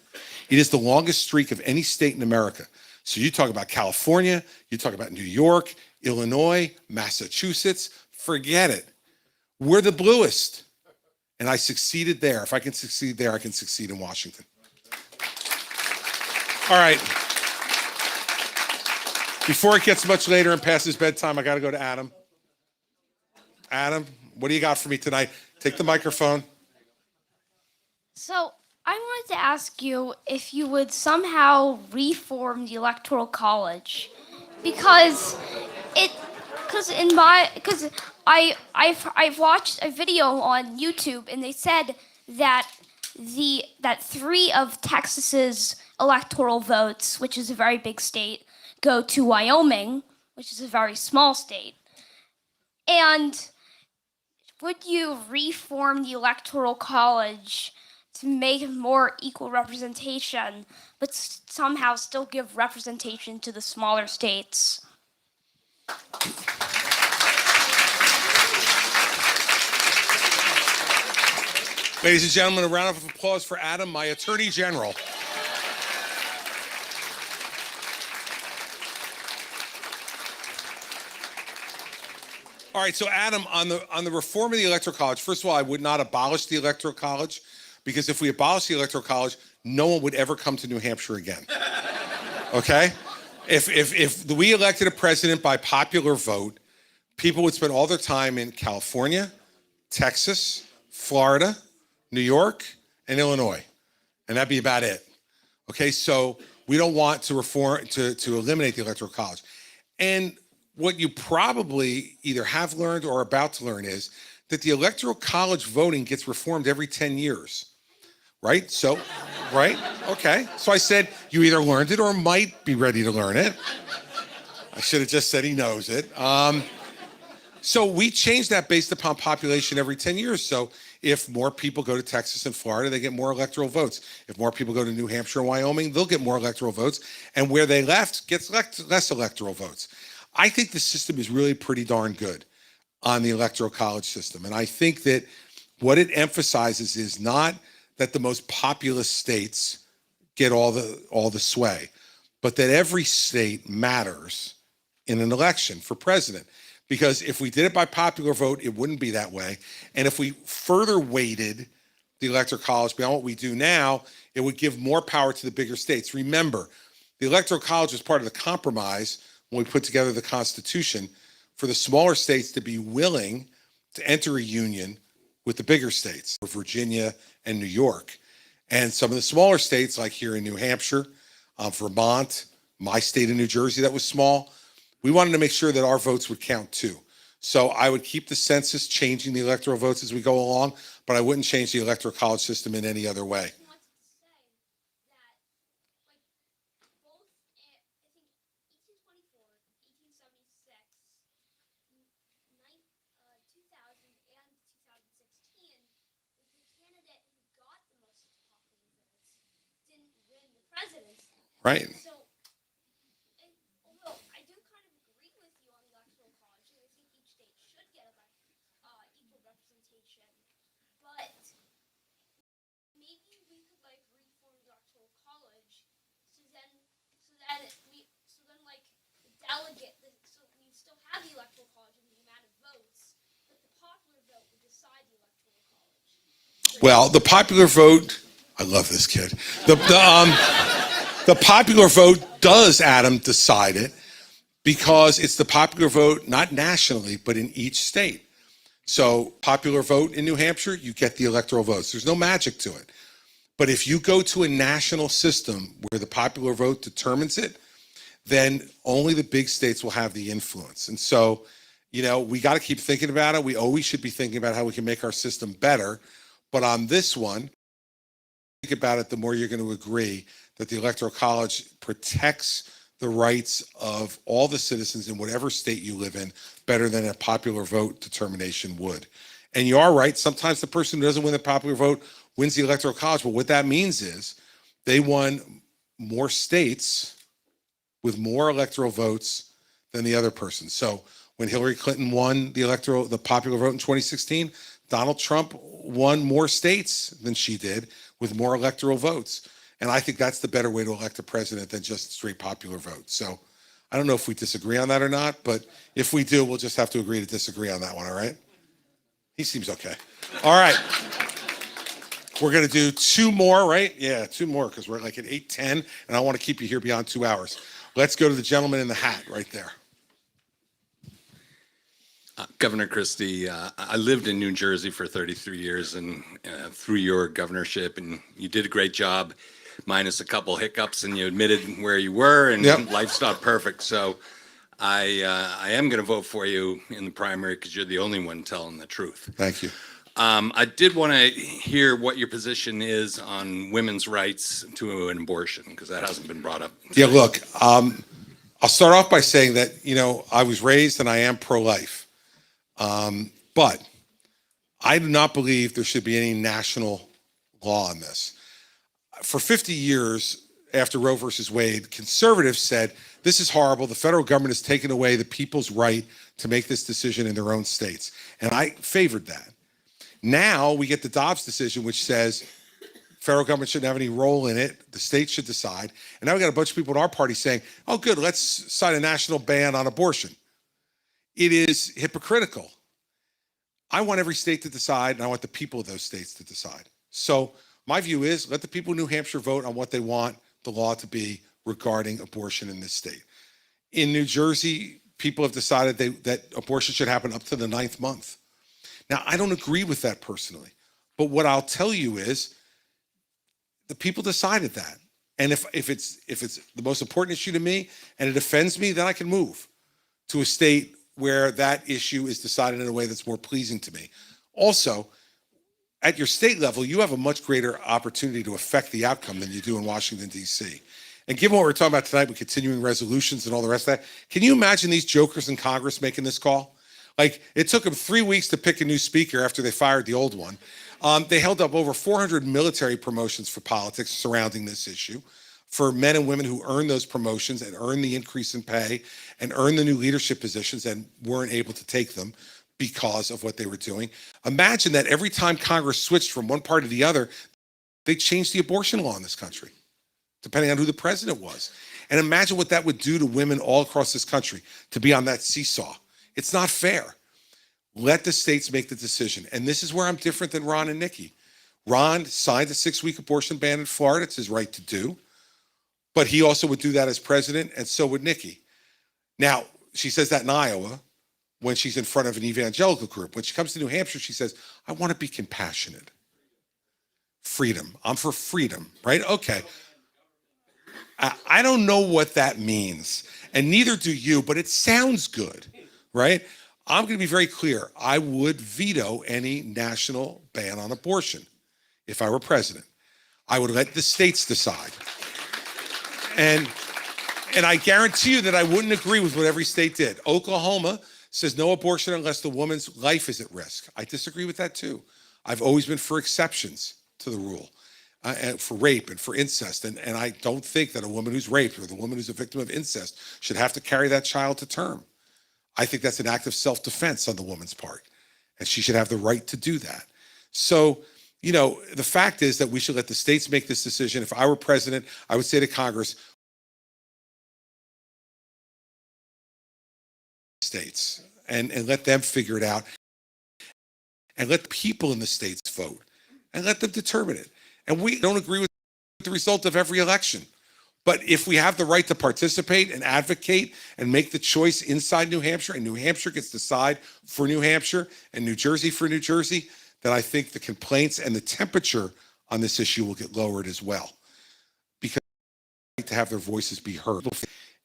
It is the longest streak of any state in America. So you talk about California, you talk about New York, Illinois, Massachusetts, forget it. We're the bluest. And I succeeded there. If I can succeed there, I can succeed in Washington. All right. Before it gets much later and past his bedtime, I got to go to Adam. Adam, what do you got for me tonight? Take the microphone. So I wanted to ask you if you would somehow reform the Electoral College, because I've watched a video on YouTube and they said that that 3 of Texas's electoral votes, which is a very big state, go to Wyoming, which is a very small state. And would you reform the Electoral College to make more equal representation, but somehow still give representation to the smaller states? Ladies and gentlemen, a round of applause for Adam, my Attorney General. All right, so Adam, on the reform of the Electoral College, first of all, I would not abolish the Electoral College, because if we abolish the Electoral College, no one would ever come to New Hampshire again. Okay? If we elected a president by popular vote, people would spend all their time in California, Texas, Florida, New York, and Illinois. And that'd be about it. Okay, so we don't want to eliminate the Electoral College. And what you probably either have learned or are about to learn is that the Electoral College voting gets reformed every 10 years, right? So, right? Okay. So I said, you either learned it or might be ready to learn it. I should have just said he knows it. So we changed that based upon population every 10 years. So if more people go to Texas and Florida, they get more electoral votes. If more people go to New Hampshire and Wyoming, they'll get more electoral votes. And where they left gets less electoral votes. I think the system is really pretty darn good on the Electoral College system. And I think that what it emphasizes is not that the most populous states get all the sway, but that every state matters in an election for president. Because if we did it by popular vote, it wouldn't be that way. And if we further weighted the Electoral College beyond what we do now, it would give more power to the bigger states. Remember, the Electoral College was part of the compromise when we put together the Constitution for the smaller states to be willing to enter a union with the bigger states, Virginia and New York. And some of the smaller states, like here in New Hampshire, Vermont, my state of New Jersey that was small, we wanted to make sure that our votes would count too. So I would keep the census changing the electoral votes as we go along, but I wouldn't change the Electoral College system in any other way. Right. So, although I do kind of agree with you on the electoral college, and I think each state should get equal representation, but maybe we could like reform the electoral college so then like the delegate, so we still have the electoral college and the amount of votes, but the popular vote would decide the electoral college. Well, the popular vote, I love this kid. The popular vote does, Adam, decide it because it's the popular vote, not nationally, but in each state. So popular vote in New Hampshire, you get the electoral votes. There's no magic to it. But if you go to a national system where the popular vote determines it, then only the big states will have the influence. And so, we got to keep thinking about it. We always should be thinking about how we can make our system better. But on this one, think about it, the more you're going to agree that the Electoral College protects the rights of all the citizens in whatever state you live in better than a popular vote determination would. And you are right, sometimes the person who doesn't win the popular vote wins the Electoral College, but what that means is they won more states with more electoral votes than the other person. So when Hillary Clinton won the popular vote in 2016, Donald Trump won more states than she did with more electoral votes. And I think that's the better way to elect a president than just straight popular vote. So I don't know if we disagree on that or not, but if we do, we'll just have to agree to disagree on that one, all right? He seems okay. All right. We're going to do two more, right? Yeah, two more because we're like at 8:10, and I want to keep you here beyond 2 hours. Let's go to the gentleman in the hat right there. Governor Christie, I lived in New Jersey for 33 years and through your governorship, and you did a great job, minus a couple hiccups, and you admitted where you were, and life's not perfect. So I am going to vote for you in the primary because you're the only one telling the truth. Thank you. I did want to hear what your position is on women's rights to an abortion, because that hasn't been brought up. Yeah, look, I'll start off by saying that, I was raised and I am pro-life. But I do not believe there should be any national law on this. For 50 years after Roe versus Wade, conservatives said, this is horrible. The federal government has taken away the people's right to make this decision in their own states. And I favored that. Now we get the Dobbs decision, which says federal government shouldn't have any role in it. The states should decide. And now we got a bunch of people in our party saying, oh, good, let's sign a national ban on abortion. It is hypocritical. I want every state to decide, and I want the people of those states to decide. So my view is let the people of New Hampshire vote on what they want the law to be regarding abortion in this state. In New Jersey, people have decided that abortion should happen up to the 9th month. Now, I don't agree with that personally, but what I'll tell you is the people decided that. And if it's the most important issue to me and it offends me, then I can move to a state where that issue is decided in a way that's more pleasing to me. Also, at your state level, you have a much greater opportunity to affect the outcome than you do in Washington, D.C. And given what we're talking about tonight with continuing resolutions and all the rest of that, can you imagine these jokers in Congress making this call? Like, it took them 3 weeks to pick a new speaker after they fired the old one. They held up over 400 military promotions for politics surrounding this issue, for men and women who earned those promotions and earned the increase in pay and earned the new leadership positions and weren't able to take them because of what they were doing. Imagine that every time Congress switched from one party to the other, they changed the abortion law in this country, depending on who the president was. And imagine what that would do to women all across this country to be on that seesaw It's not fair. Let the states make the decision. And this is where I'm different than Ron and Nikki. Ron signed a 6-week abortion ban in Florida. It's his right to do. But he also would do that as president, and so would Nikki. Now, she says that in Iowa when she's in front of an evangelical group. When she comes to New Hampshire, she says, I want to be compassionate. Freedom. I'm for freedom, right? Okay. I don't know what that means, and neither do you, but it sounds good, right? I'm going to be very clear. I would veto any national ban on abortion if I were president. I would let the states decide. And I guarantee you that I wouldn't agree with what every state did. Oklahoma says no abortion unless the woman's life is at risk. I disagree with that too. I've always been for exceptions to the rule, and for rape and for incest. And I don't think that a woman who's raped or the woman who's a victim of incest should have to carry that child to term. I think that's an act of self-defense on the woman's part, and she should have the right to do that. So, you know, the fact is that we should let the states make this decision. If I were president, I would say to Congress, states, and let them figure it out, and let the people in the states vote, and let them determine it. And we don't agree with the result of every election. But if we have the right to participate and advocate and make the choice inside New Hampshire, and New Hampshire gets to decide for New Hampshire and New Jersey for New Jersey, then I think the complaints and the temperature on this issue will get lowered as well. Because they need to have their voices be heard.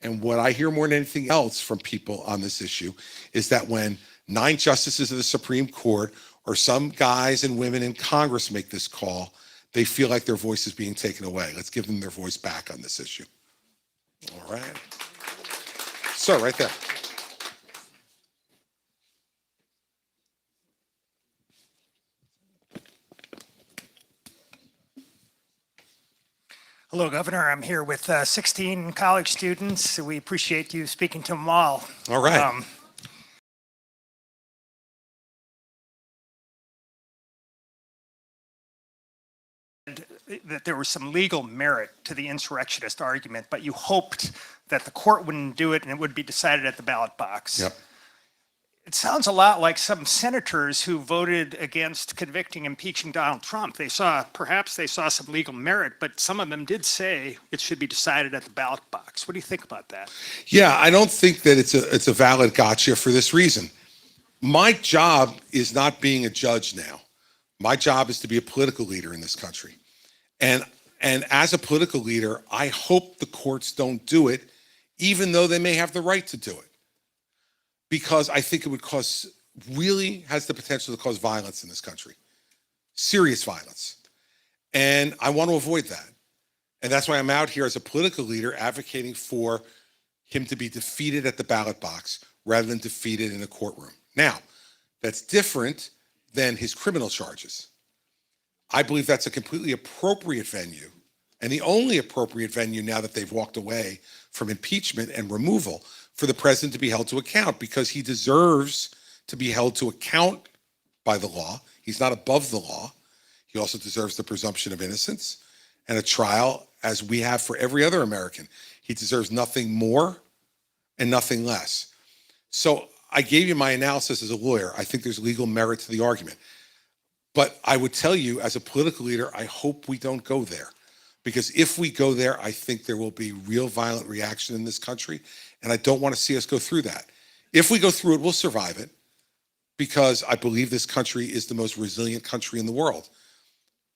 And what I hear more than anything else from people on this issue is that when 9 justices of the Supreme Court or some guys and women in Congress make this call, they feel like their voice is being taken away. Let's give them their voice back on this issue. All right. Sir, right there. Hello, Governor. I'm here with 16 college students. We appreciate you speaking to them all. All right. That there was some legal merit to the insurrectionist argument, but you hoped that the court wouldn't do it and it would be decided at the ballot box. Yep. It sounds a lot like some senators who voted against convicting, impeaching Donald Trump. Perhaps they saw some legal merit, but some of them did say it should be decided at the ballot box. What do you think about that? Yeah, I don't think that it's a valid gotcha for this reason. My job is not being a judge now. My job is to be a political leader in this country. And as a political leader, I hope the courts don't do it, even though they may have the right to do it. Because I think it would really has the potential to cause violence in this country. Serious violence. And I want to avoid that. And that's why I'm out here as a political leader advocating for him to be defeated at the ballot box rather than defeated in a courtroom. Now, that's different than his criminal charges. I believe that's a completely appropriate venue, and the only appropriate venue now that they've walked away from impeachment and removal for the president to be held to account, because he deserves to be held to account by the law. He's not above the law. He also deserves the presumption of innocence and a trial as we have for every other American. He deserves nothing more and nothing less. So I gave you my analysis as a lawyer. I think there's legal merit to the argument. But I would tell you, as a political leader, I hope we don't go there. Because if we go there, I think there will be real violent reaction in this country. And I don't want to see us go through that. If we go through it, we'll survive it. Because I believe this country is the most resilient country in the world.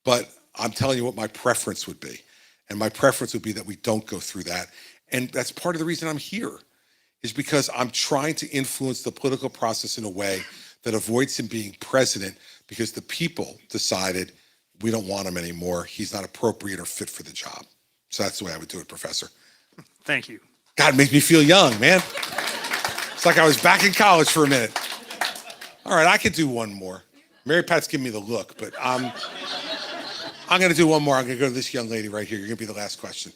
But I'm telling you what my preference would be. And my preference would be that we don't go through that. And that's part of the reason I'm here, is because I'm trying to influence the political process in a way that avoids him being president, because the people decided we don't want him anymore. He's not appropriate or fit for the job. So that's the way I would do it, Professor. Thank you. God, it makes me feel young, man. It's like I was back in college for a minute. All right, I could do one more. Mary Pat's giving me the look, but I'm going to do one more. I'm going to go to this young lady right here. You're going to be the last question.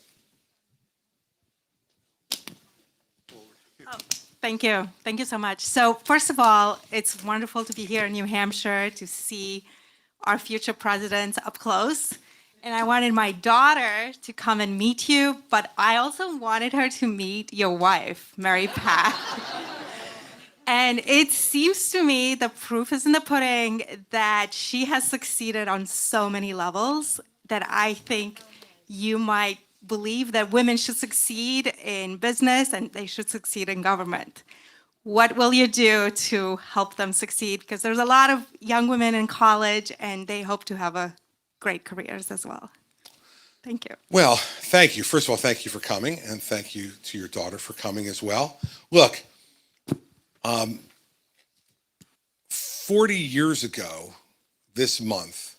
Thank you. Thank you so much. So first of all, it's wonderful to be here in New Hampshire to see our future presidents up close. And I wanted my daughter to come and meet you, but I also wanted her to meet your wife, Mary Pat. And it seems to me the proof is in the pudding that she has succeeded on so many levels that I think you might believe that women should succeed in business and they should succeed in government. What will you do to help them succeed? Because there's a lot of young women in college and they hope to have a great careers as well. Thank you. Well, thank you. First of all, thank you for coming, and thank you to your daughter for coming as well. Look, 40 years ago this month,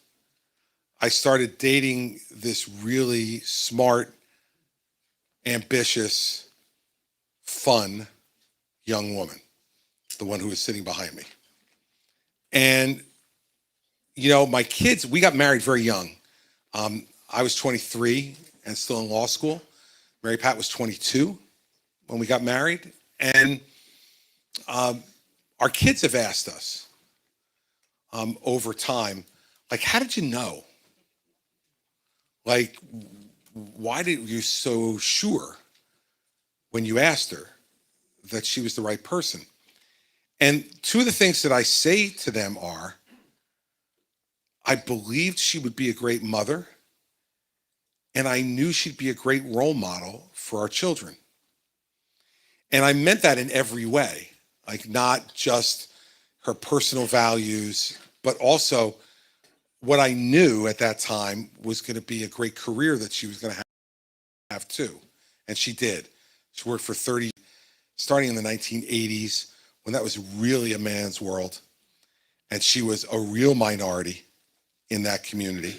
I started dating this really smart, ambitious, fun young woman, the one who was sitting behind me. And, you know, my kids, we got married very young. I was 23 and still in law school. Mary Pat was 22 when we got married. And our kids have asked us over time, like, how did you know? Like, why did you so sure when you asked her that she was the right person? And two of the things that I say to them are, I believed she would be a great mother, and I knew she'd be a great role model for our children. And I meant that in every way, like not just her personal values, but also what I knew at that time was going to be a great career that she was going to have too. And she did. She worked for 30, starting in the 1980s, when that was really a man's world. And she was a real minority in that community.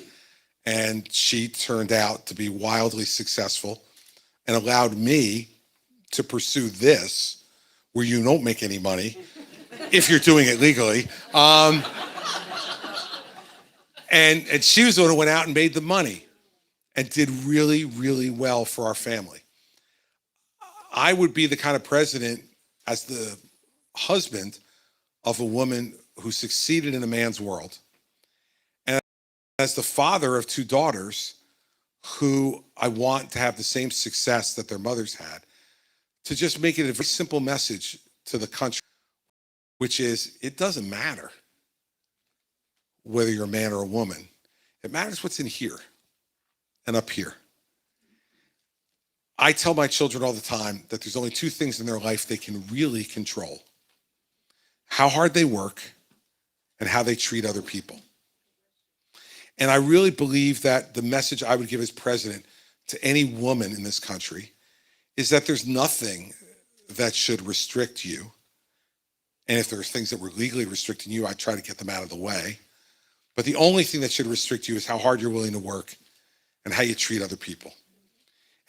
And she turned out to be wildly successful and allowed me to pursue this, where you don't make any money, if you're doing it legally. And she was the one who went out and made the money and did really, really well for our family. I would be the kind of president, as the husband of a woman who succeeded in a man's world, and as the father of two daughters who I want to have the same success that their mothers had, to just make it a very simple message to the country, which is, it doesn't matter whether you're a man or a woman. It matters what's in here and up here. I tell my children all the time that there's only two things in their life they can really control: how hard they work and how they treat other people. And I really believe that the message I would give as president to any woman in this country is that there's nothing that should restrict you. And if there's things that were legally restricting you, I try to get them out of the way. But the only thing that should restrict you is how hard you're willing to work and how you treat other people.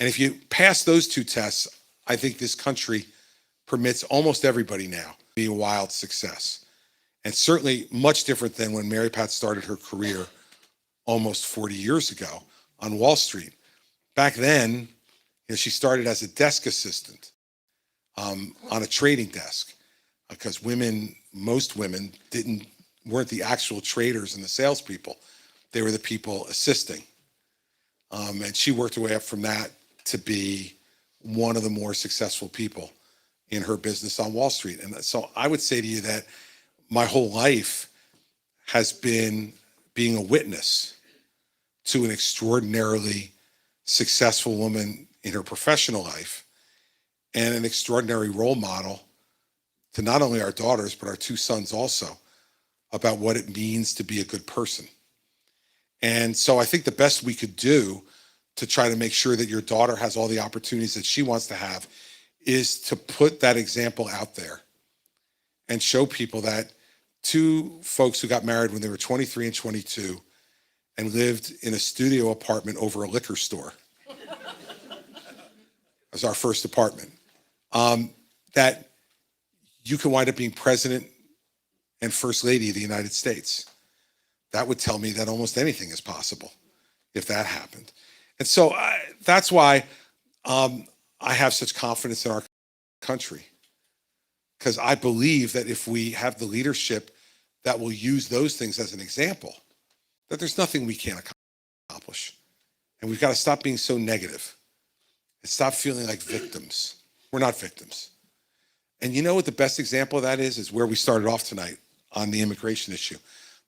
And if you pass those two tests, I think this country permits almost everybody now to be a wild success. And certainly much different than when Mary Pat started her career almost 40 years ago on Wall Street. Back then, you know, she started as a desk assistant on a trading desk, because most women weren't the actual traders and the salespeople. They were the people assisting. And she worked her way up from that to be one of the more successful people in her business on Wall Street. And so I would say to you that my whole life has been being a witness to an extraordinarily successful woman in her professional life and an extraordinary role model to not only our daughters, but our two sons also, about what it means to be a good person. And so I think the best we could do to try to make sure that your daughter has all the opportunities that she wants to have is to put that example out there and show people that two folks who got married when they were 23 and 22 and lived in a studio apartment over a liquor store. It was our first apartment. That you can wind up being president and first lady of the United States. That would tell me that almost anything is possible if that happened. And so that's why I have such confidence in our country, because I believe that if we have the leadership that will use those things as an example, that there's nothing we can't accomplish. And we've got to stop being so negative and stop feeling like victims. We're not victims. And you know what the best example of that is where we started off tonight on the immigration issue.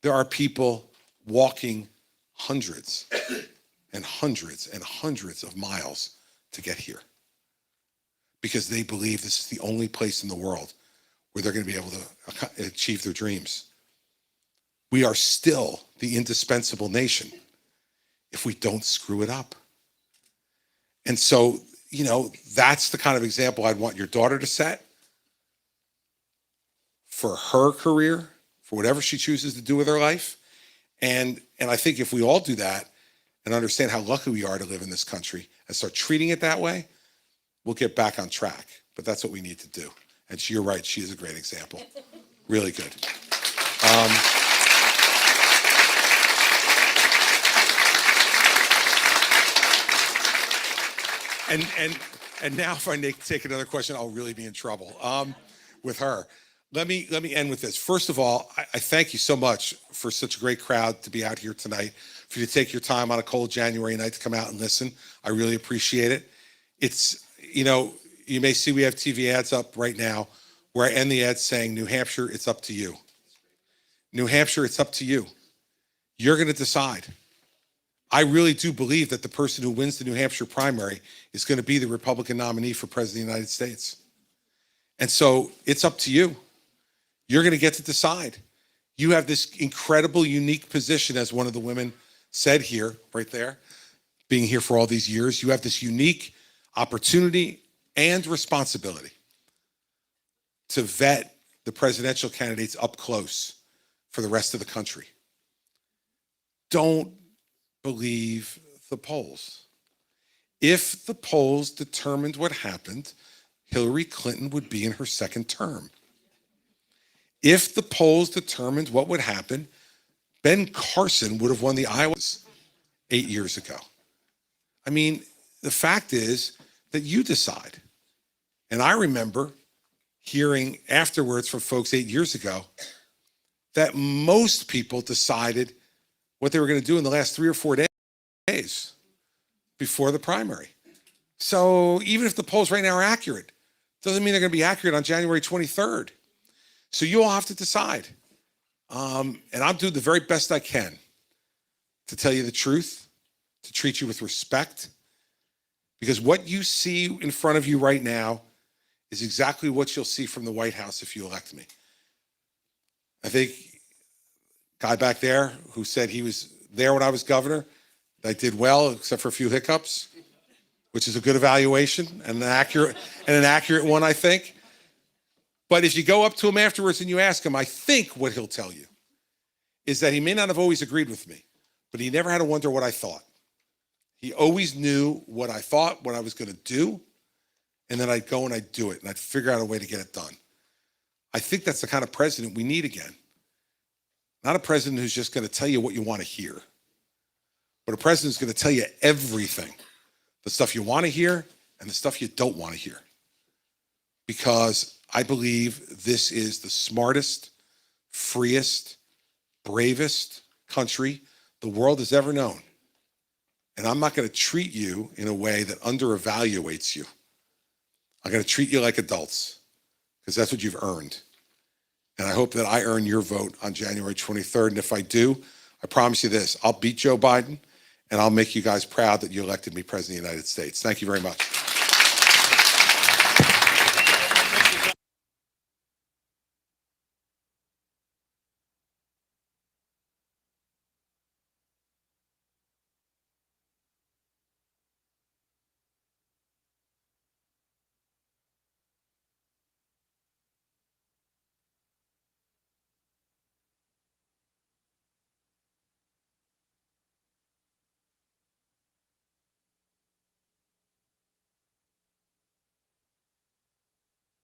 There are people walking hundreds and hundreds and hundreds of miles to get here because they believe this is the only place in the world where they're going to be able to achieve their dreams. We are still the indispensable nation if we don't screw it up. And so, you know, that's the kind of example I'd want your daughter to set for her career, for whatever she chooses to do with her life. And I think if we all do that and understand how lucky we are to live in this country and start treating it that way, we'll get back on track. But that's what we need to do. And you're right, she is a great example. Really good. And now if I take another question, I'll really be in trouble with her. Let me end with this. First of all, I thank you so much for such a great crowd to be out here tonight, for you to take your time on a cold January night to come out and listen. I really appreciate it. It's, you know, you may see we have TV ads up right now where I end the ad saying, New Hampshire, it's up to you. New Hampshire, it's up to you. You're going to decide. I really do believe that the person who wins the New Hampshire primary is going to be the Republican nominee for President of the United States. And so it's up to you. You're going to get to decide. You have this incredible, unique position, as one of the women said here, right there, being here for all these years. You have this unique opportunity and responsibility to vet the presidential candidates up close for the rest of the country. Don't believe the polls. If the polls determined what happened, Hillary Clinton would be in her second term. If the polls determined what would happen, Ben Carson would have won the Iowas 8 years ago. I mean, the fact is that you decide. And I remember hearing afterwards from folks 8 years ago that most people decided what they were going to do in the last 3 or 4 days before the primary. So even if the polls right now are accurate, doesn't mean they're going to be accurate on January 23rd. So you all have to decide. And I'll do the very best I can to tell you the truth, to treat you with respect, because what you see in front of you right now is exactly what you'll see from the White House if you elect me. I think guy back there who said he was there when I was governor, I did well, except for a few hiccups, which is a good evaluation and an accurate one, I think. But if you go up to him afterwards and you ask him, I think what he'll tell you is that he may not have always agreed with me, but he never had to wonder what I thought. He always knew what I thought, what I was going to do, and then I'd go and I'd do it, and I'd figure out a way to get it done. I think that's the kind of president we need again. Not a president who's just going to tell you what you want to hear, but a president who's going to tell you everything, the stuff you want to hear and the stuff you don't want to hear. Because I believe this is the smartest, freest, bravest country the world has ever known. And I'm not going to treat you in a way that underevaluates you. I'm going to treat you like adults, because that's what you've earned. And I hope that I earn your vote on January 23rd. And if I do, I promise you this, I'll beat Joe Biden, and I'll make you guys proud that you elected me President of the United States. Thank you very much.